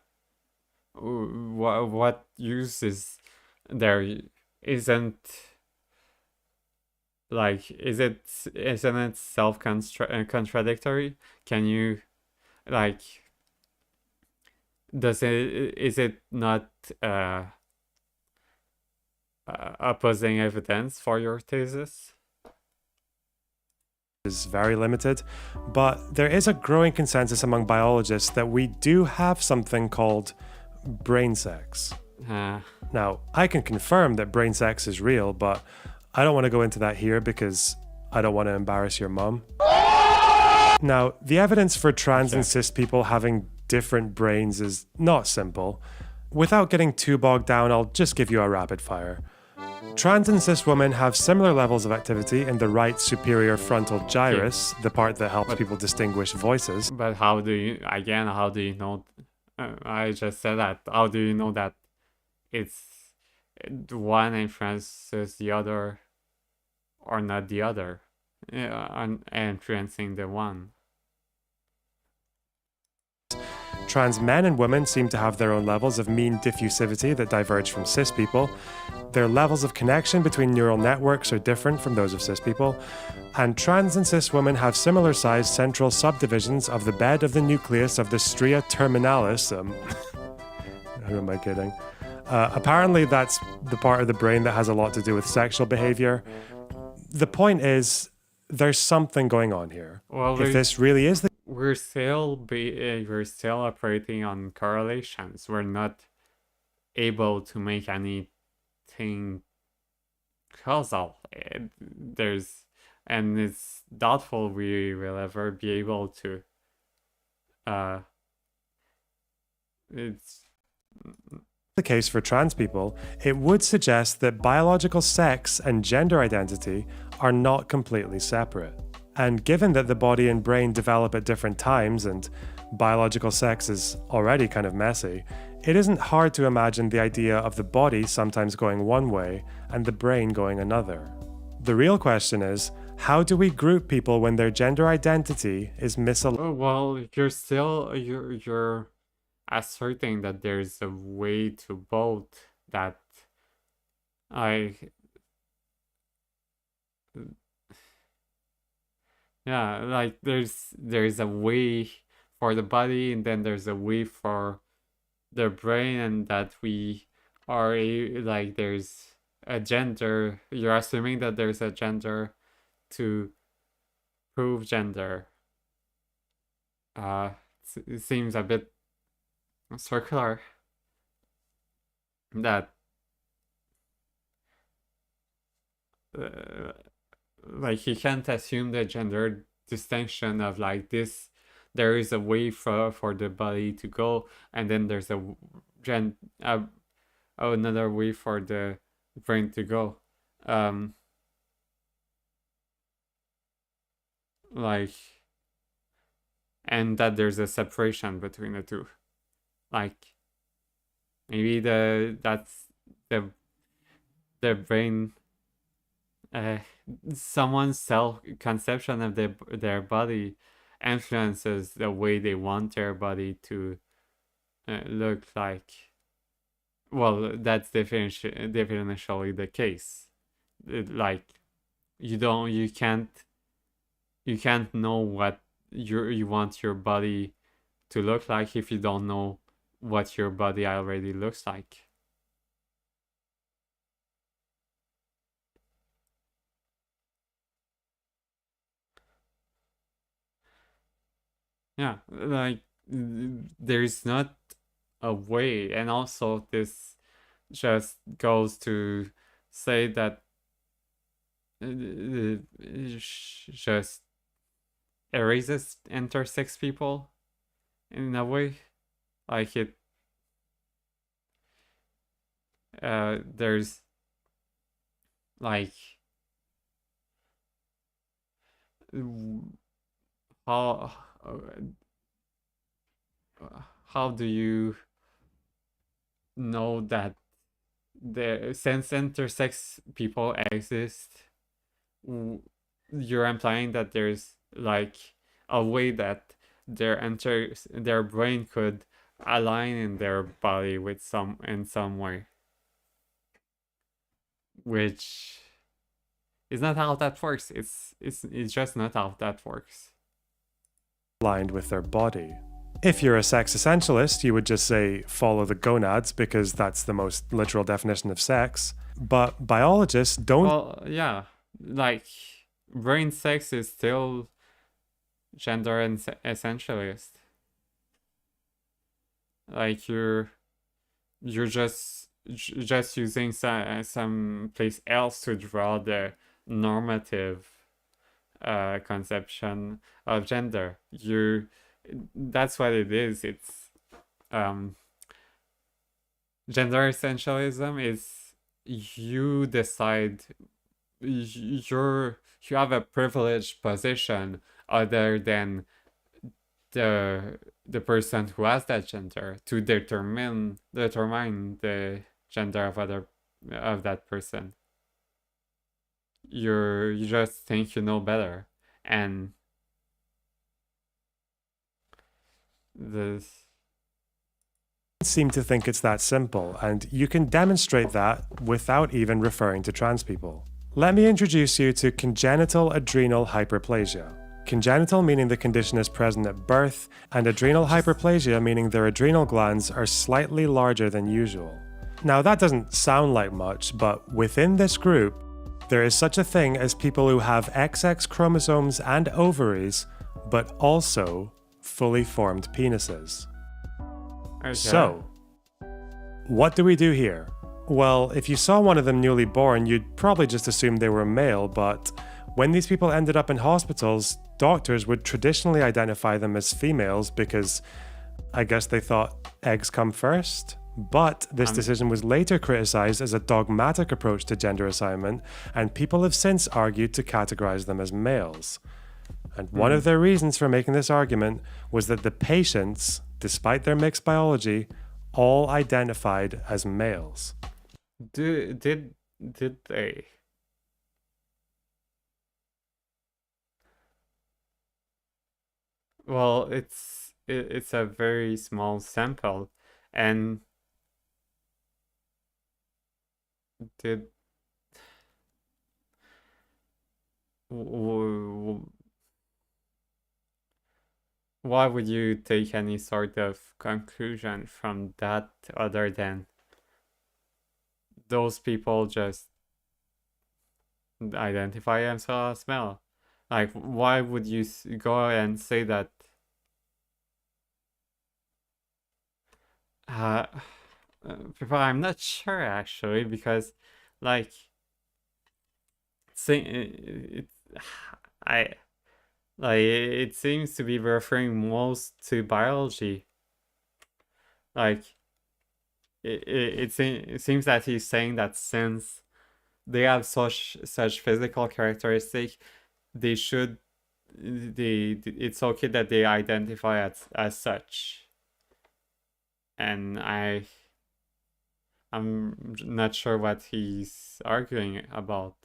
what use is there? Isn't like isn't it contradictory? Can you like is it not opposing evidence for your thesis? Is very limited, but there is a growing consensus among biologists that we do have something called brain sex. Now, I can confirm that brain sex is real, but I don't want to go into that here because I don't want to embarrass your mum. Now, the evidence for trans and cis people having different brains is not simple. Without getting too bogged down, I'll just give you a rapid fire. Trans and cis women have similar levels of activity in the right superior frontal gyrus, the part that helps people distinguish voices. But how do you know? I just said that. How do you know that it's one influences the other or not the other? Influencing the one. Trans men and women seem to have their own levels of mean diffusivity that diverge from cis people. Their levels of connection between neural networks are different from those of cis people. And trans and cis women have similar sized central subdivisions of the bed of the nucleus of the stria terminalis. Who am I kidding? Apparently, that's the part of the brain that has a lot to do with sexual behavior. The point is, there's something going on here. Well, if this really is the we're still operating on correlations. We're not able to make anything causal. And it's doubtful we will ever be able to. It's the case for trans people, it would suggest that biological sex and gender identity are not completely separate. And given that the body and brain develop at different times and biological sex is already kind of messy, it isn't hard to imagine the idea of the body sometimes going one way and the brain going another. The real question is, how do we group people when their gender identity is misaligned? well, you're asserting that there's a way to both, that yeah, like there's a way for the body, and then there's a way for the brain, and that we or like there's a gender. You're assuming that there's a gender to prove gender. It seems a bit circular. That uh, like you can't assume the gender distinction of like this. There is a way for the body to go, and then there's a gen another way for the brain to go. Like, and that there's a separation between the two. Like, maybe that's the brain, someone's self conception of their body influences the way they want their body to look like. Well, that's definitionally the case. Like, you can't know what you want your body to look like if you don't know what your body already looks like. Yeah, like there's not a way, and also this just goes to say that just erases intersex people in a way. Like there's like how how do you know that since intersex people exist, you're implying that there's like a way that their brain could align in their body with in some way, which is not how that works. It's just not how that works. Aligned with their body. If you're a sex essentialist, you would just say follow the gonads because that's the most literal definition of sex. But biologists don't. Well, yeah, like brain sex is still gender and essentialist. Like you're just using some place else to draw the normative conception of gender. That's what it is. It's gender essentialism is you decide you have a privileged position other than the person who has that gender to determine the gender of that person. You just think you know better, and this seem to think it's that simple, and you can demonstrate that without even referring to trans people. Let me introduce you to congenital adrenal hyperplasia. Congenital meaning the condition is present at birth, and adrenal hyperplasia meaning their adrenal glands are slightly larger than usual. Now that doesn't sound like much, but within this group, there is such a thing as people who have XX chromosomes and ovaries, but also fully formed penises. okay. So, what do we do here? Well, if you saw one of them newly born, you'd probably just assume they were male, but when these people ended up in hospitals, doctors would traditionally identify them as females because I guess they thought eggs come first. But this decision was later criticized as a dogmatic approach to gender assignment, and people have since argued to categorize them as males. And one of their reasons for making this argument was that the patients, despite their mixed biology, all identified as males. Did they? Well, it's a very small sample, and did why would you take any sort of conclusion from that other than those people just identify themselves as male. Like, why would you go and say that? Uh, People, I'm not sure actually, because, like, it, I like it seems to be referring most to biology. Like, it seems that he's saying that since they have such physical characteristics, they should it's okay that they identify as such. And I'm not sure what he's arguing about.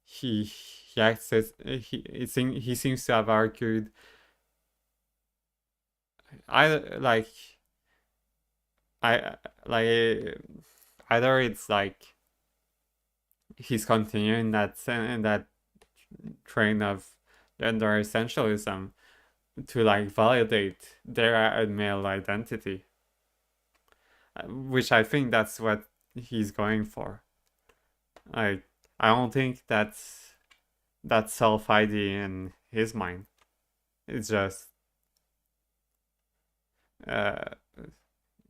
He acts as he seems to have argued either like I like either it's like he's continuing that train of gender essentialism to like validate their male identity, which I think that's what he's going for. Like, I don't think that's self-ID in his mind. It's just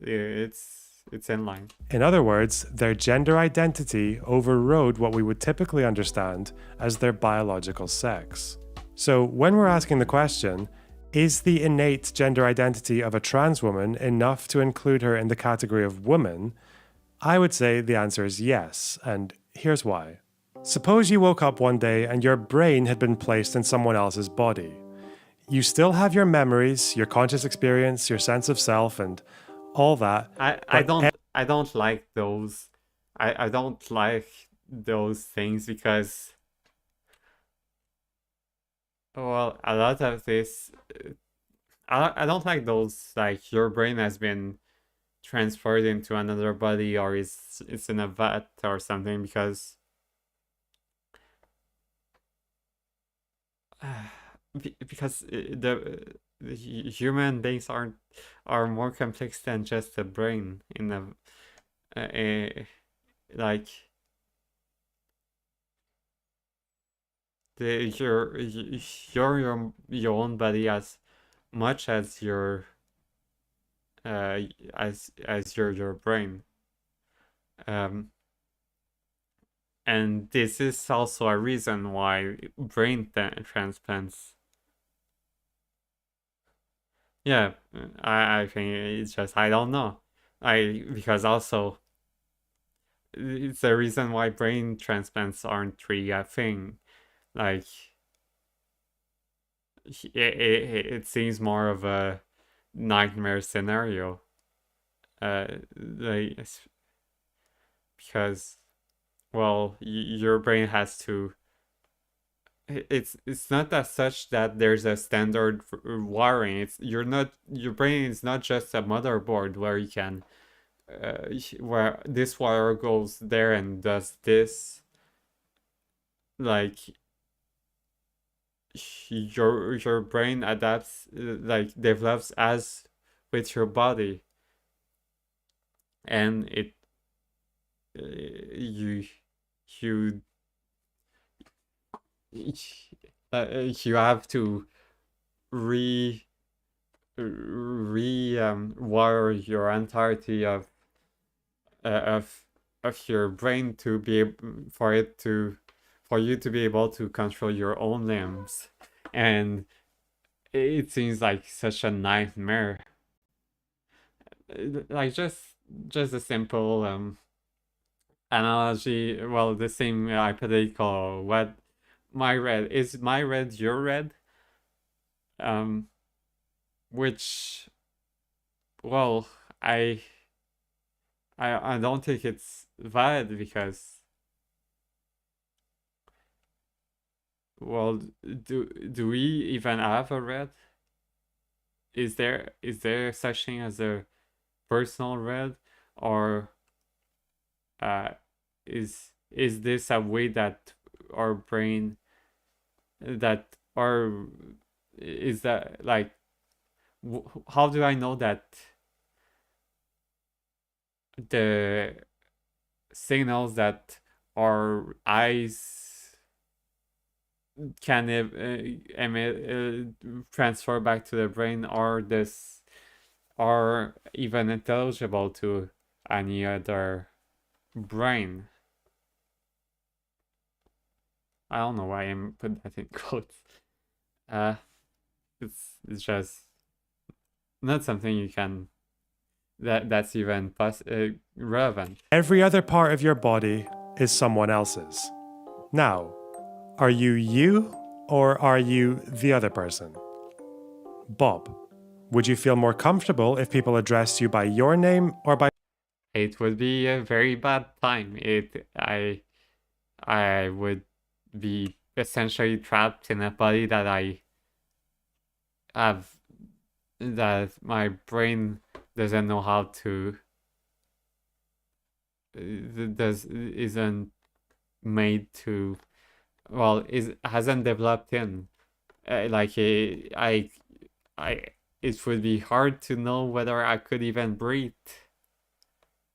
it's in line. In other words, their gender identity overrode what we would typically understand as their biological sex. So when we're asking the question, is the innate gender identity of a trans woman enough to include her in the category of woman? I would say the answer is yes, and here's why. Suppose you woke up one day and your brain had been placed in someone else's body. You still have your memories, your conscious experience, your sense of self, and all that. I don't like those. I don't like those things because, well, a lot of this I don't like those, like your brain has been transferred into another body or it's in a vat or something, because because the human beings are more complex than just a brain in a like your own body as much as your as your brain. And this is also a reason why brain transplants. Yeah, I think it's just, I don't know. Because also it's the reason why brain transplants aren't really a thing. Like, it seems more of a nightmare scenario. Like, because, well, your brain has to. It's not as such that there's a standard wiring. Your brain is not just a motherboard where you can where this wire goes there and does this. Like, your brain adapts, like develops as with your body, and it you you you have to wire your entirety of your brain to be for you to be able to control your own limbs. And it seems like such a nightmare. Like, just a simple analogy. Well, the same hypothetical. What my red is my red your red? Which, well, I don't think it's valid because, well, do we even have a red? Is there such thing as a personal red, or is this a way that our brain that or is that like how do I know that the signals that our eyes can transfer back to the brain are even intelligible to any other brain. I don't know why I'm put that in quotes. It's just not something you can that's even relevant. Every other part of your body is someone else's. Now, are you or are you the other person? Bob, would you feel more comfortable if people addressed you by your name or by... It would be a very bad time. I would be essentially trapped in a body that I have, that my brain doesn't know how to, isn't made to, well, hasn't developed in. It would be hard to know whether I could even breathe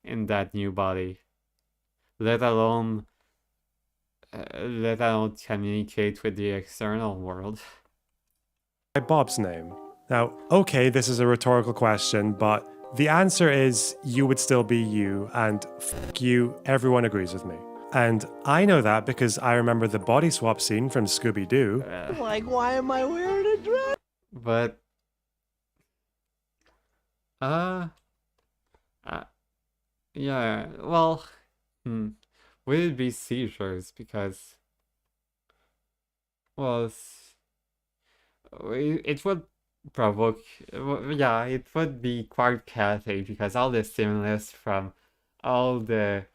in that new body, let alone communicate with the external world. Bob's name? Now, okay, this is a rhetorical question, but the answer is you would still be you, and fuck you, everyone agrees with me. And I know that because I remember the body swap scene from Scooby-Doo. Like, why am I wearing a dress? But yeah, well, would it be seizures? Because, well, it would provoke, yeah, it would be quite chaotic because all the stimulus from all the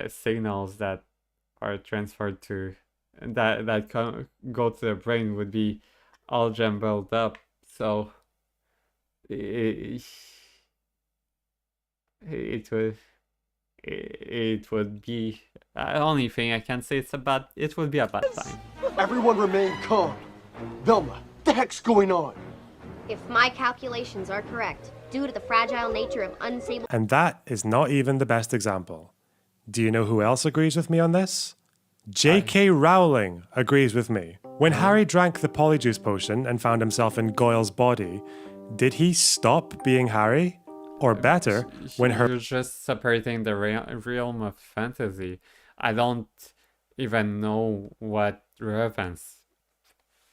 signals that are transferred to that go to the brain would be all jumbled up. So it would be, the only thing I can say it would be a bad time. Everyone remain calm. Velma, the heck's going on? If my calculations are correct, due to the fragile nature of unstable... And that is not even the best example. Do you know who else agrees with me on this? J.K. Rowling agrees with me. When Harry drank the polyjuice potion and found himself in Goyle's body, did he stop being Harry? Or better, when You're just separating the realm of fantasy. I don't even know what relevance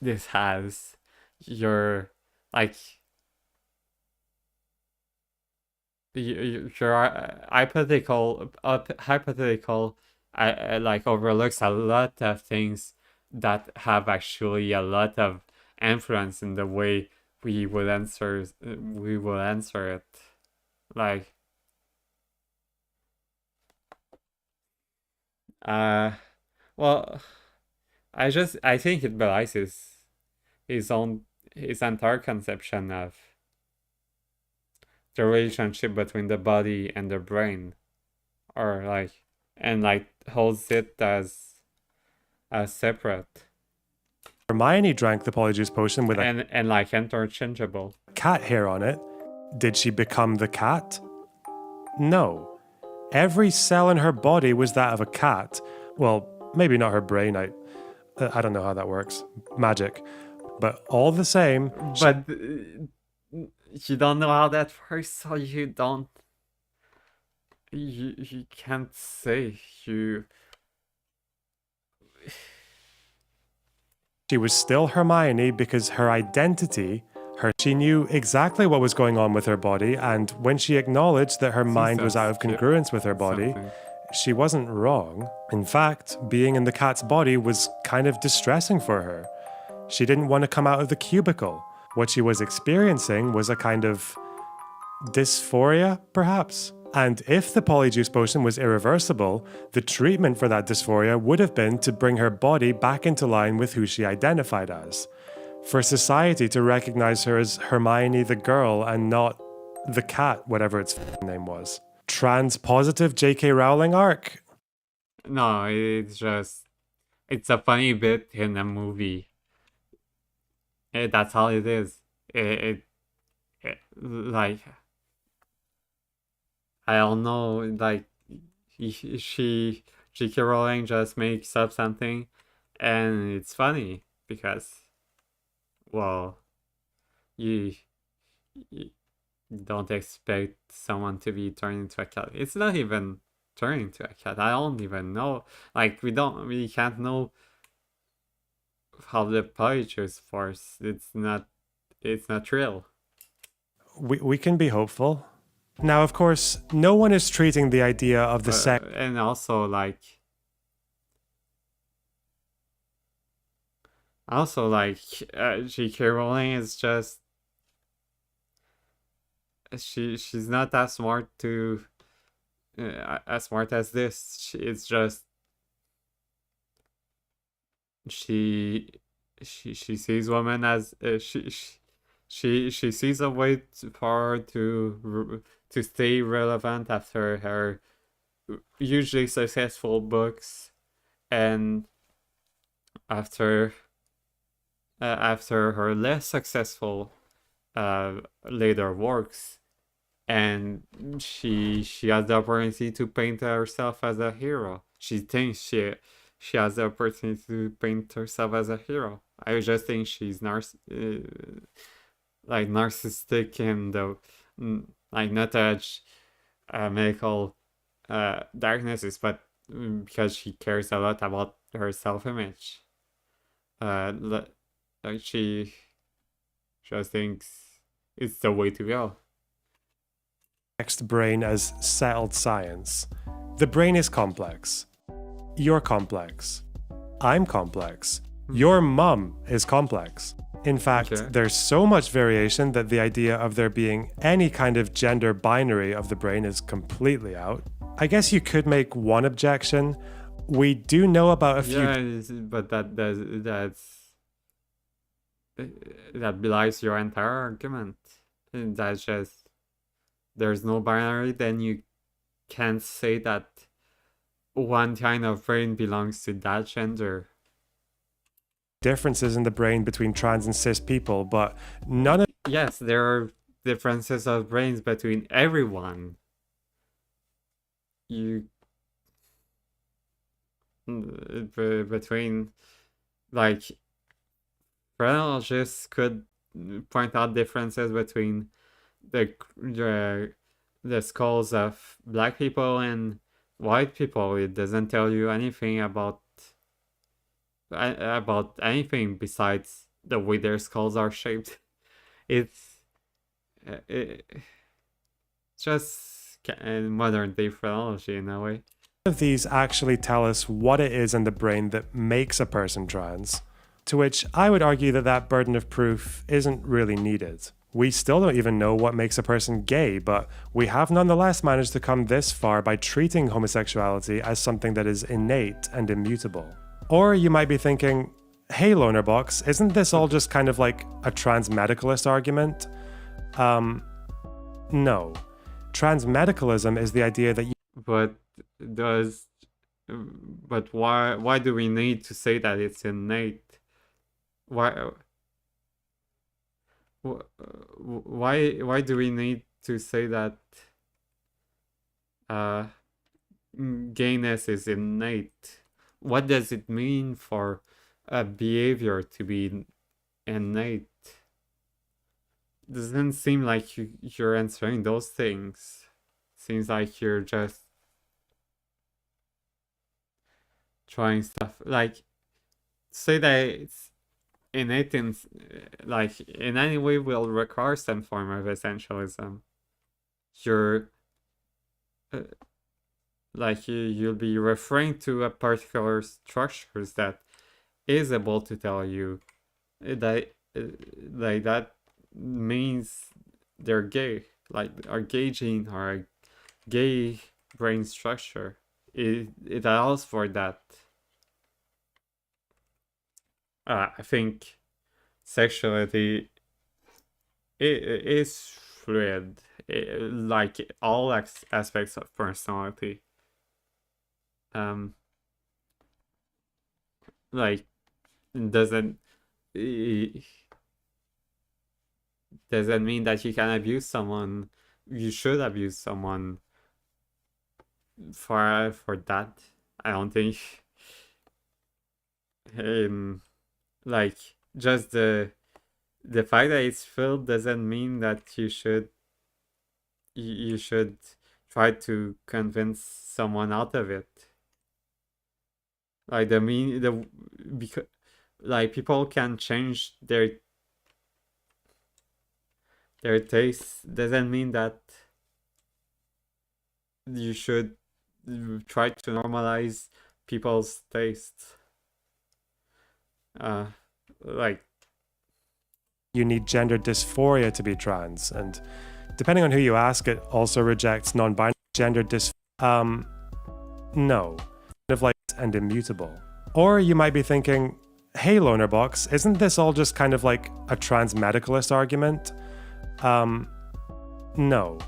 this has. You're like, your hypothetical like overlooks a lot of things that have actually a lot of influence in the way we will answer it. Like, well, I think it belies his entire conception of the relationship between the body and the brain, or like holds it as separate. Hermione drank the polyjuice potion with and like interchangeable cat hair on it, did she become the cat? No. Every cell in her body was that of a cat. Well, maybe not her brain. I don't know how that works. Magic. But all the same... But you don't know how that works, so you don't... You can't say. She was still Hermione because her identity... She knew exactly what was going on with her body, and when she acknowledged that her mind was out of congruence with her body, she wasn't wrong. In fact, being in the cat's body was kind of distressing for her. She didn't want to come out of the cubicle. What she was experiencing was a kind of dysphoria, perhaps. And if the polyjuice potion was irreversible, the treatment for that dysphoria would have been to bring her body back into line with who she identified as. For society to recognize her as Hermione the girl and not the cat, whatever its name was. Trans-positive J.K. Rowling arc. No, it's a funny bit in a movie. That's all it is. Like, I don't know, like she J.K. Rowling just makes up something, and it's funny because, well, you, you don't expect someone to be turned into a cat. It's not even turning into a cat. I don't even know. Like we can't know how the poetry's force. It's not real. We can be hopeful. Now, of course, no one is treating the idea of the sex And also J.K. Rowling is just she's not as smart to as smart as this. It's just she she sees women as she sees a way for her to stay relevant after her hugely successful books and after after her less successful later works, and she has the opportunity to paint herself as a hero. She thinks she has the opportunity to paint herself as a hero. I just think she's like narcissistic and like not touch medical diagnosis, but because she cares a lot about her self-image. Like she just thinks it's the way to go. next brain as settled science. The brain is complex. You're complex. I'm complex. Your mum is complex. In fact, Okay. there's so much variation that the idea of there being any kind of gender binary of the brain is completely out. I guess you could make one objection. We do know about a few Yeah, but that belies your entire argument. And that's just there's no binary, then you can't say that one kind of brain belongs to that gender. differences in the brain between trans and cis people, but none of Yes, there are differences of brains between everyone. You between like phrenologists could point out differences between the skulls of black people and white people. It doesn't tell you anything about anything besides the way their skulls are shaped. It's just modern day phrenology in a way. of these actually tell us what it is in the brain that makes a person trans. To which I would argue that that burden of proof isn't really needed. We still don't even know what makes a person gay, but we have nonetheless managed to come this far by treating homosexuality as something that is innate and immutable. Or you might be thinking, hey Lonerbox, isn't this all just kind of like a transmedicalist argument? No. Transmedicalism is the idea that But does but why do we need to say that it's innate? Why why do we need to say that gayness is innate? What does it mean for a behavior to be innate? Doesn't seem like you're answering those things. Seems like you're just trying stuff like say that it's innate in like in any way will require some form of essentialism. You're like you'll be referring to a particular structures that is able to tell you that like that means they're gay, like a gay gene or a gay brain structure. It allows for that. I think sexuality is fluid, like all aspects of personality. Like doesn't doesn't mean that you can abuse someone. You should abuse someone for that. I don't think. Like just the fact that it's filled doesn't mean that you should try to convince someone out of it. Like because like people can change their tastes doesn't mean that you should try to normalize people's tastes. Like you need gender dysphoria to be trans, and depending on who you ask, it also rejects non-binary gender no, kind of like and immutable. Or you might be thinking, hey Lonerbox, isn't this all just kind of like a trans-medicalist argument? No.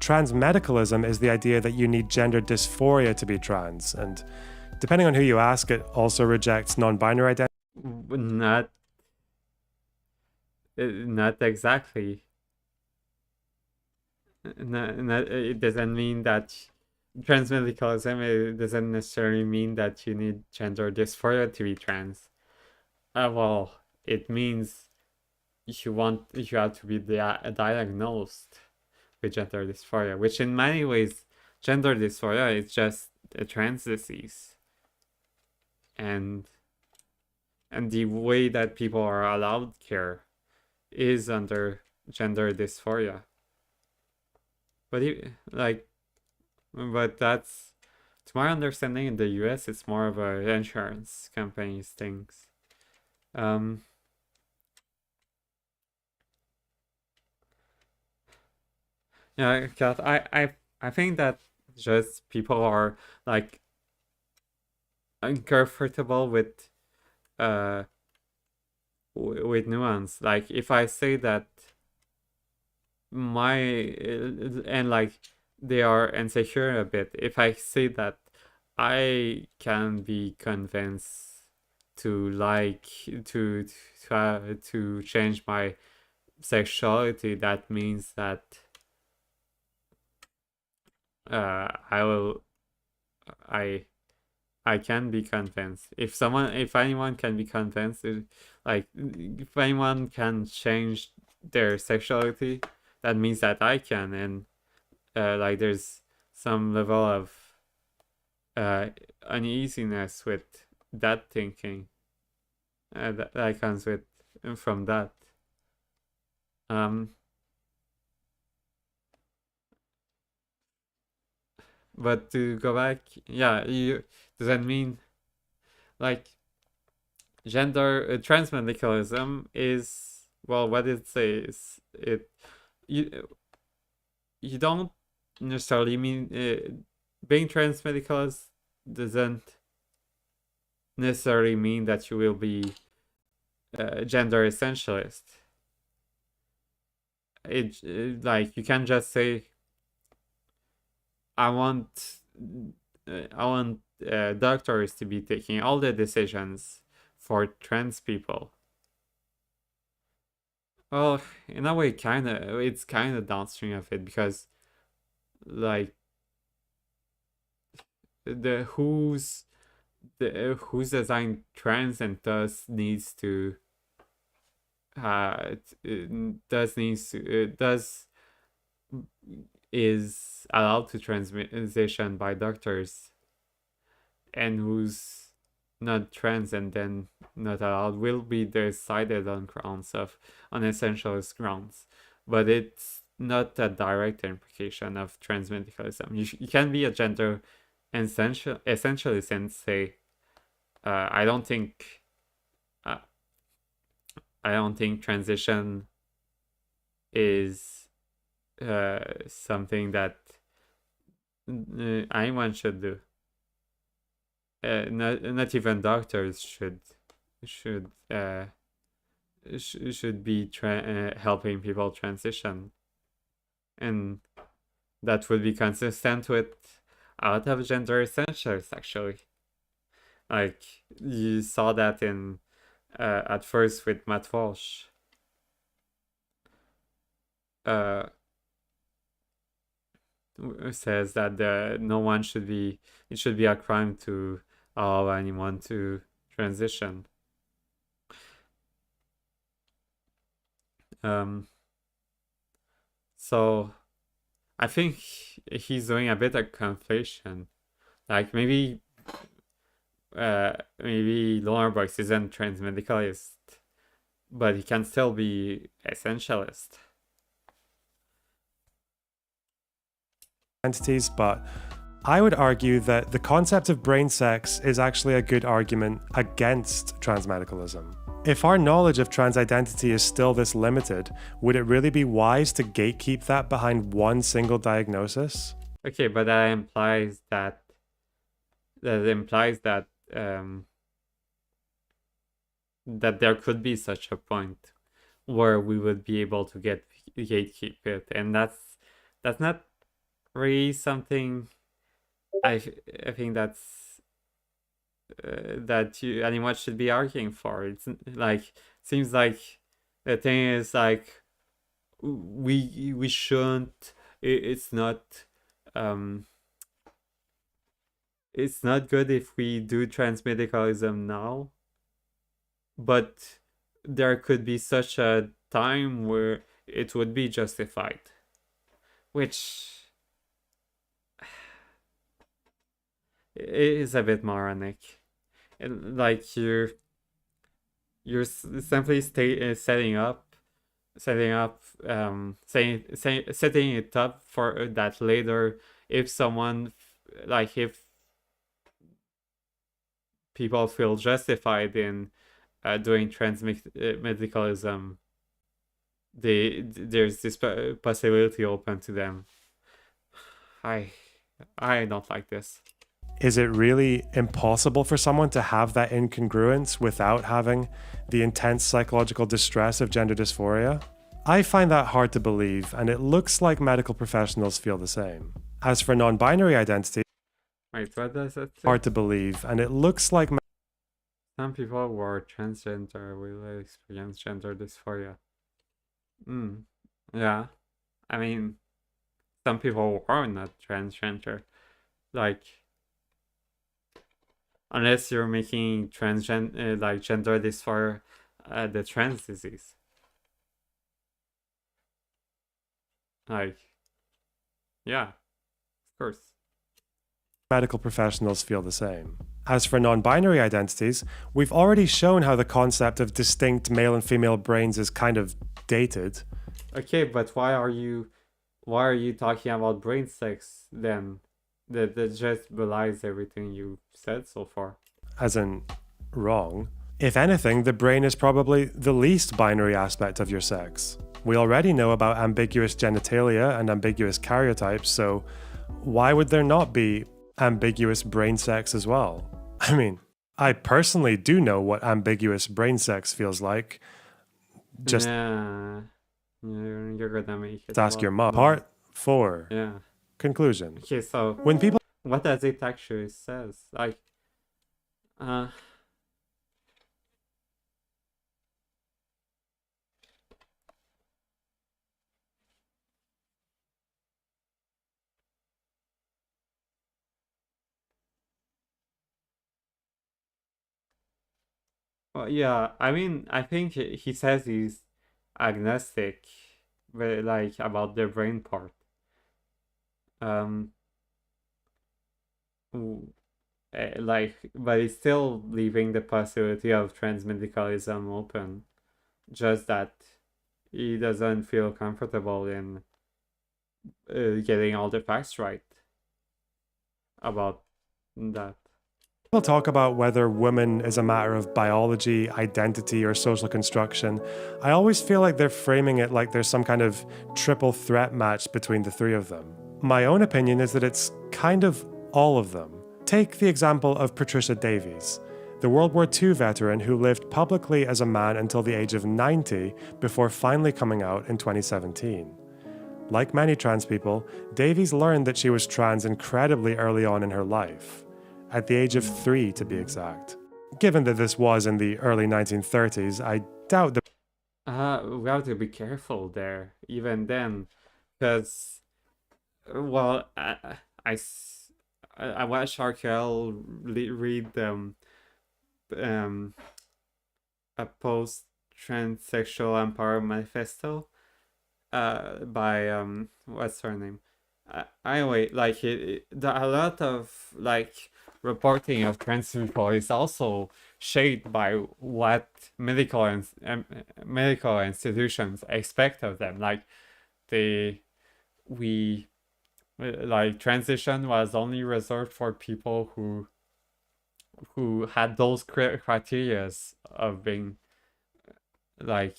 Transmedicalism is the idea that you need gender dysphoria to be trans, and depending on who you ask, it also rejects non-binary identity. Not exactly. It doesn't mean that transmedicalism, it doesn't necessarily mean that you need gender dysphoria to be trans. Well, it means you have to be diagnosed with gender dysphoria, which in many ways, gender dysphoria is just a trans disease. And the way that people are allowed care is under gender dysphoria. But that's, to my understanding, in the US, it's more of a insurance companies things. Yeah, Kat, I think that just people are like uncomfortable with nuance. Like if I say that and like they are insecure a bit, if I say that I can be convinced to to change my sexuality, that means that I can be convinced. If anyone can be convinced, like if anyone can change their sexuality, that means that I can. And like there's some level of uneasiness with that thinking that comes from that. But to go back, yeah, does that mean like transmedicalism is, well, what it says, you don't necessarily mean being transmedicalist doesn't necessarily mean that you will be gender essentialist. Like you can just say, I want doctors to be taking all the decisions for trans people. Well, in a way, it's kind of downstream of it, because like who's designed trans and thus needs to is allowed to transition by doctors, and who's not trans and then not allowed will be decided on essentialist grounds. But it's not a direct implication of transmedicalism. You can be a gender essentialist and say, I don't think transition is something that anyone should do. Not even doctors should be helping people transition, and that would be consistent with out of gender essentials. Actually, like you saw that in at first with Matt Walsh. says that it should be a crime to allow anyone to transition. So I think he's doing a bit of conflation. Like maybe Lonerbox isn't transmedicalist, but he can still be essentialist. Entities, but I would argue that the concept of brain sex is actually a good argument against transmedicalism. If our knowledge of trans identity is still this limited, would it really be wise to gatekeep that behind one single diagnosis? Okay, but that implies that that there could be such a point where we would be able to gatekeep it, and that's not really something I think that's that anyone should be arguing for. It's like, seems like the thing is like we shouldn't. It's not good if we do transmedicalism now, but there could be such a time where it would be justified, which is a bit moronic. Like you're simply setting it up for that later, if someone, like, if people feel justified in doing transmedicalism, there's this possibility open to them. I don't like this. Is it really impossible for someone to have that incongruence without having the intense psychological distress of gender dysphoria? I find that hard to believe, and it looks like medical professionals feel the same. As for non-binary identity, Wait, what does that say? hard to believe, and it looks like Some people who are transgender will experience gender dysphoria. Yeah. I mean, some people are not transgender. Like, unless you're making like gender dysphoria the trans disease. Like, yeah, of course. medical professionals feel the same. As for non-binary identities, we've already shown how the concept of distinct male and female brains is kind of dated. Okay, but why are you talking about brain sex then? That just belies everything you said so far. As in, wrong. If anything, the brain is probably the least binary aspect of your sex. We already know about ambiguous genitalia and ambiguous karyotypes, so why would there not be ambiguous brain sex as well? I mean, I personally do know what ambiguous brain sex feels like. Just yeah, you're gonna make it. ask your mom. Part 4. Yeah. Conclusion. Okay, so When people what does it actually says? Like, well, yeah, I mean, I think he says he's agnostic, but like about the brain part. Like, but he's still leaving the possibility of transmedicalism open. Just that he doesn't feel comfortable in getting all the facts right about that. People talk about whether woman is a matter of biology, identity, or social construction, I always feel like they're framing it like there's some kind of triple threat match between the three of them. My own opinion is that it's kind of all of them. Take the example of Patricia Davies, the World War II veteran who lived publicly as a man until the age of 90 before finally coming out in 2017. Like many trans people, Davies learned that she was trans incredibly early on in her life. At the age of 3 to be exact. Given that this was in the early 1930s, I doubt that We have to be careful there, even then, because Well, I watched RKL read um a post transsexual empower manifesto by what's her name? Anyway, like a lot of like reporting of trans people is also shaped by what medical institutions expect of them. Like they we like transition was only reserved for people who had those criterias of being like,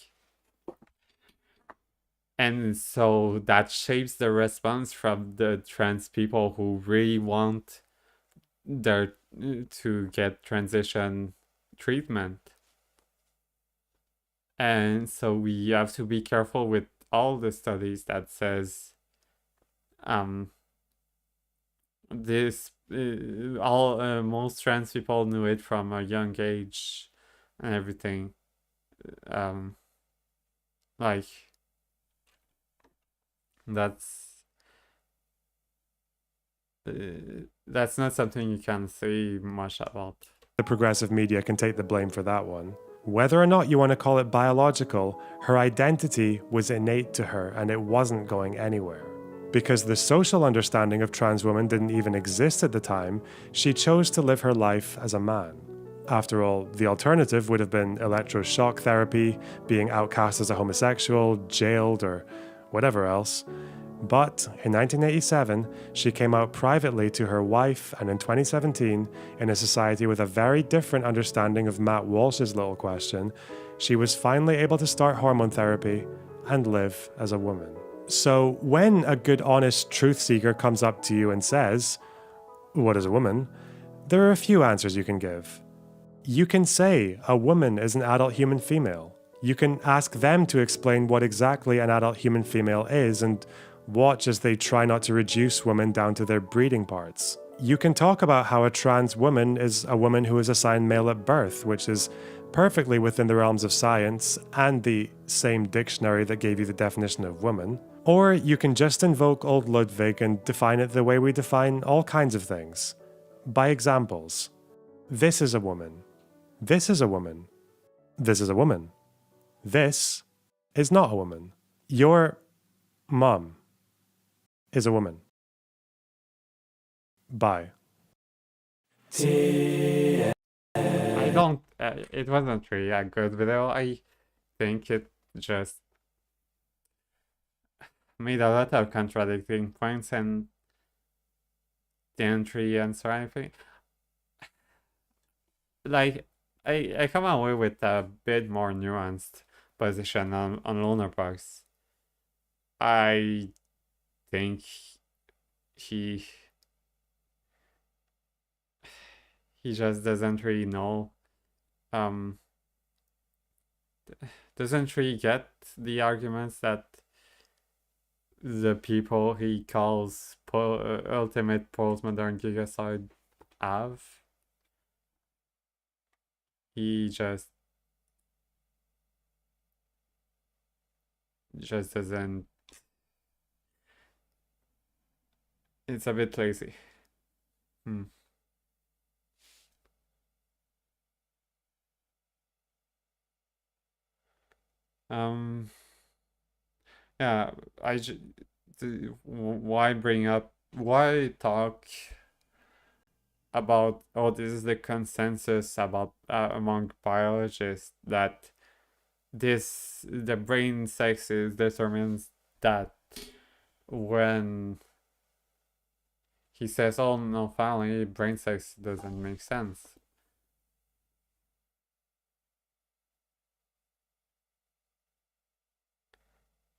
and so that shapes the response from the trans people who really want their to get transition treatment. And so we have to be careful with all the studies that says this all most trans people knew it from a young age and everything. Like that's that's not something you can say much about. The progressive media can take the blame for that one. Whether or not you want to call it biological, her identity was innate to her and it wasn't going anywhere. Because the social understanding of trans women didn't even exist at the time, she chose to live her life as a man. After all, the alternative would have been electroshock therapy, being outcast as a homosexual, jailed, or whatever else. But in 1987, she came out privately to her wife, and in 2017, in a society with a very different understanding of Matt Walsh's little question, she was finally able to start hormone therapy and live as a woman. So when a good, honest truth seeker comes up to you and says, "What is a woman?" there are a few answers you can give. You can say a woman is an adult human female. You can ask them to explain what exactly an adult human female is and watch as they try not to reduce women down to their breeding parts. You can talk about how a trans woman is a woman who is assigned male at birth, which is perfectly within the realms of science and the same dictionary that gave you the definition of woman. Or you can just invoke old Ludwig and define it the way we define all kinds of things. By examples. This is a woman. This is a woman. This is a woman. This is not a woman. Your mom is a woman. Bye. I don't. It wasn't really a good video. I think it just made a lot of contradicting points and didn't really answer anything. Like, I come away with a bit more nuanced position on Lonerbox. I think he just doesn't really know, doesn't really get the arguments that the people he calls ultimate postmodern gigasoid have. He just doesn't. It's a bit lazy. Yeah, why talk about, oh, this is the consensus about among biologists that the brain sex determines that, when he says, oh no, finally brain sex doesn't make sense.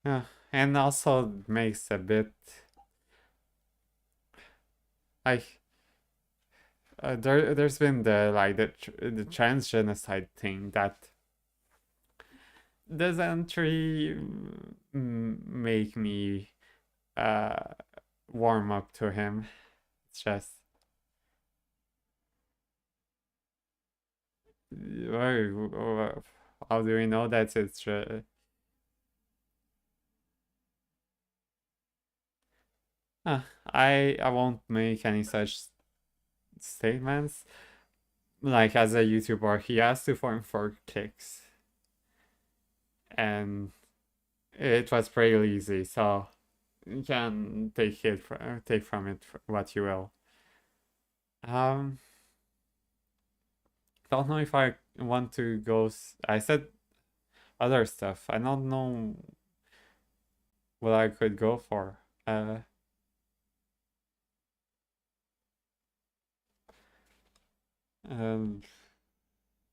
Yeah, and also makes a bit like there's been the trans genocide thing that doesn't really make me warm up to him. It's just how do we know that it's I won't make any such statements. Like, as a YouTuber, he has to farm for clicks. And it was pretty easy, so you can take from it what you will. Don't know if I want to go. I said other stuff. I don't know what I could go for. Um,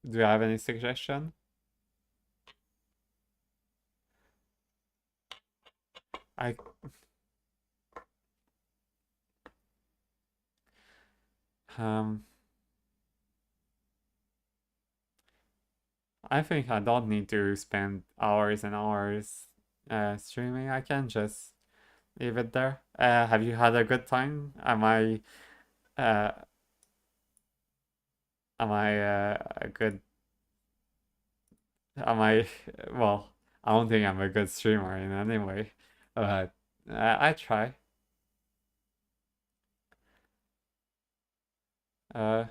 do you have any suggestion? I um I think I don't need to spend hours and hours streaming. I can just leave it there. Have you had a good time? Uh am I a good am I well, I don't think I'm a good streamer in any way, but I try. Uh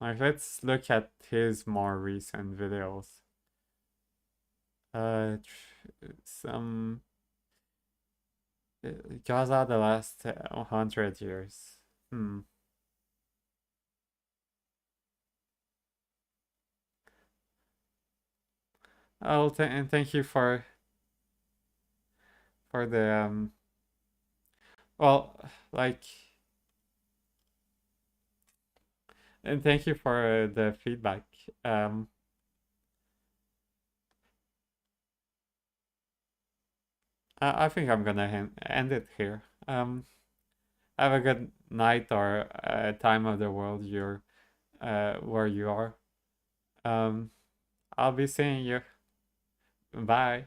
like, let's look at his more recent videos. Some Gaza the last 100 years. Oh, and thank you for the well, like, and thank you for the feedback. I think I'm gonna end it here. Have a good night or time of the world you're where you are. I'll be seeing you. Bye.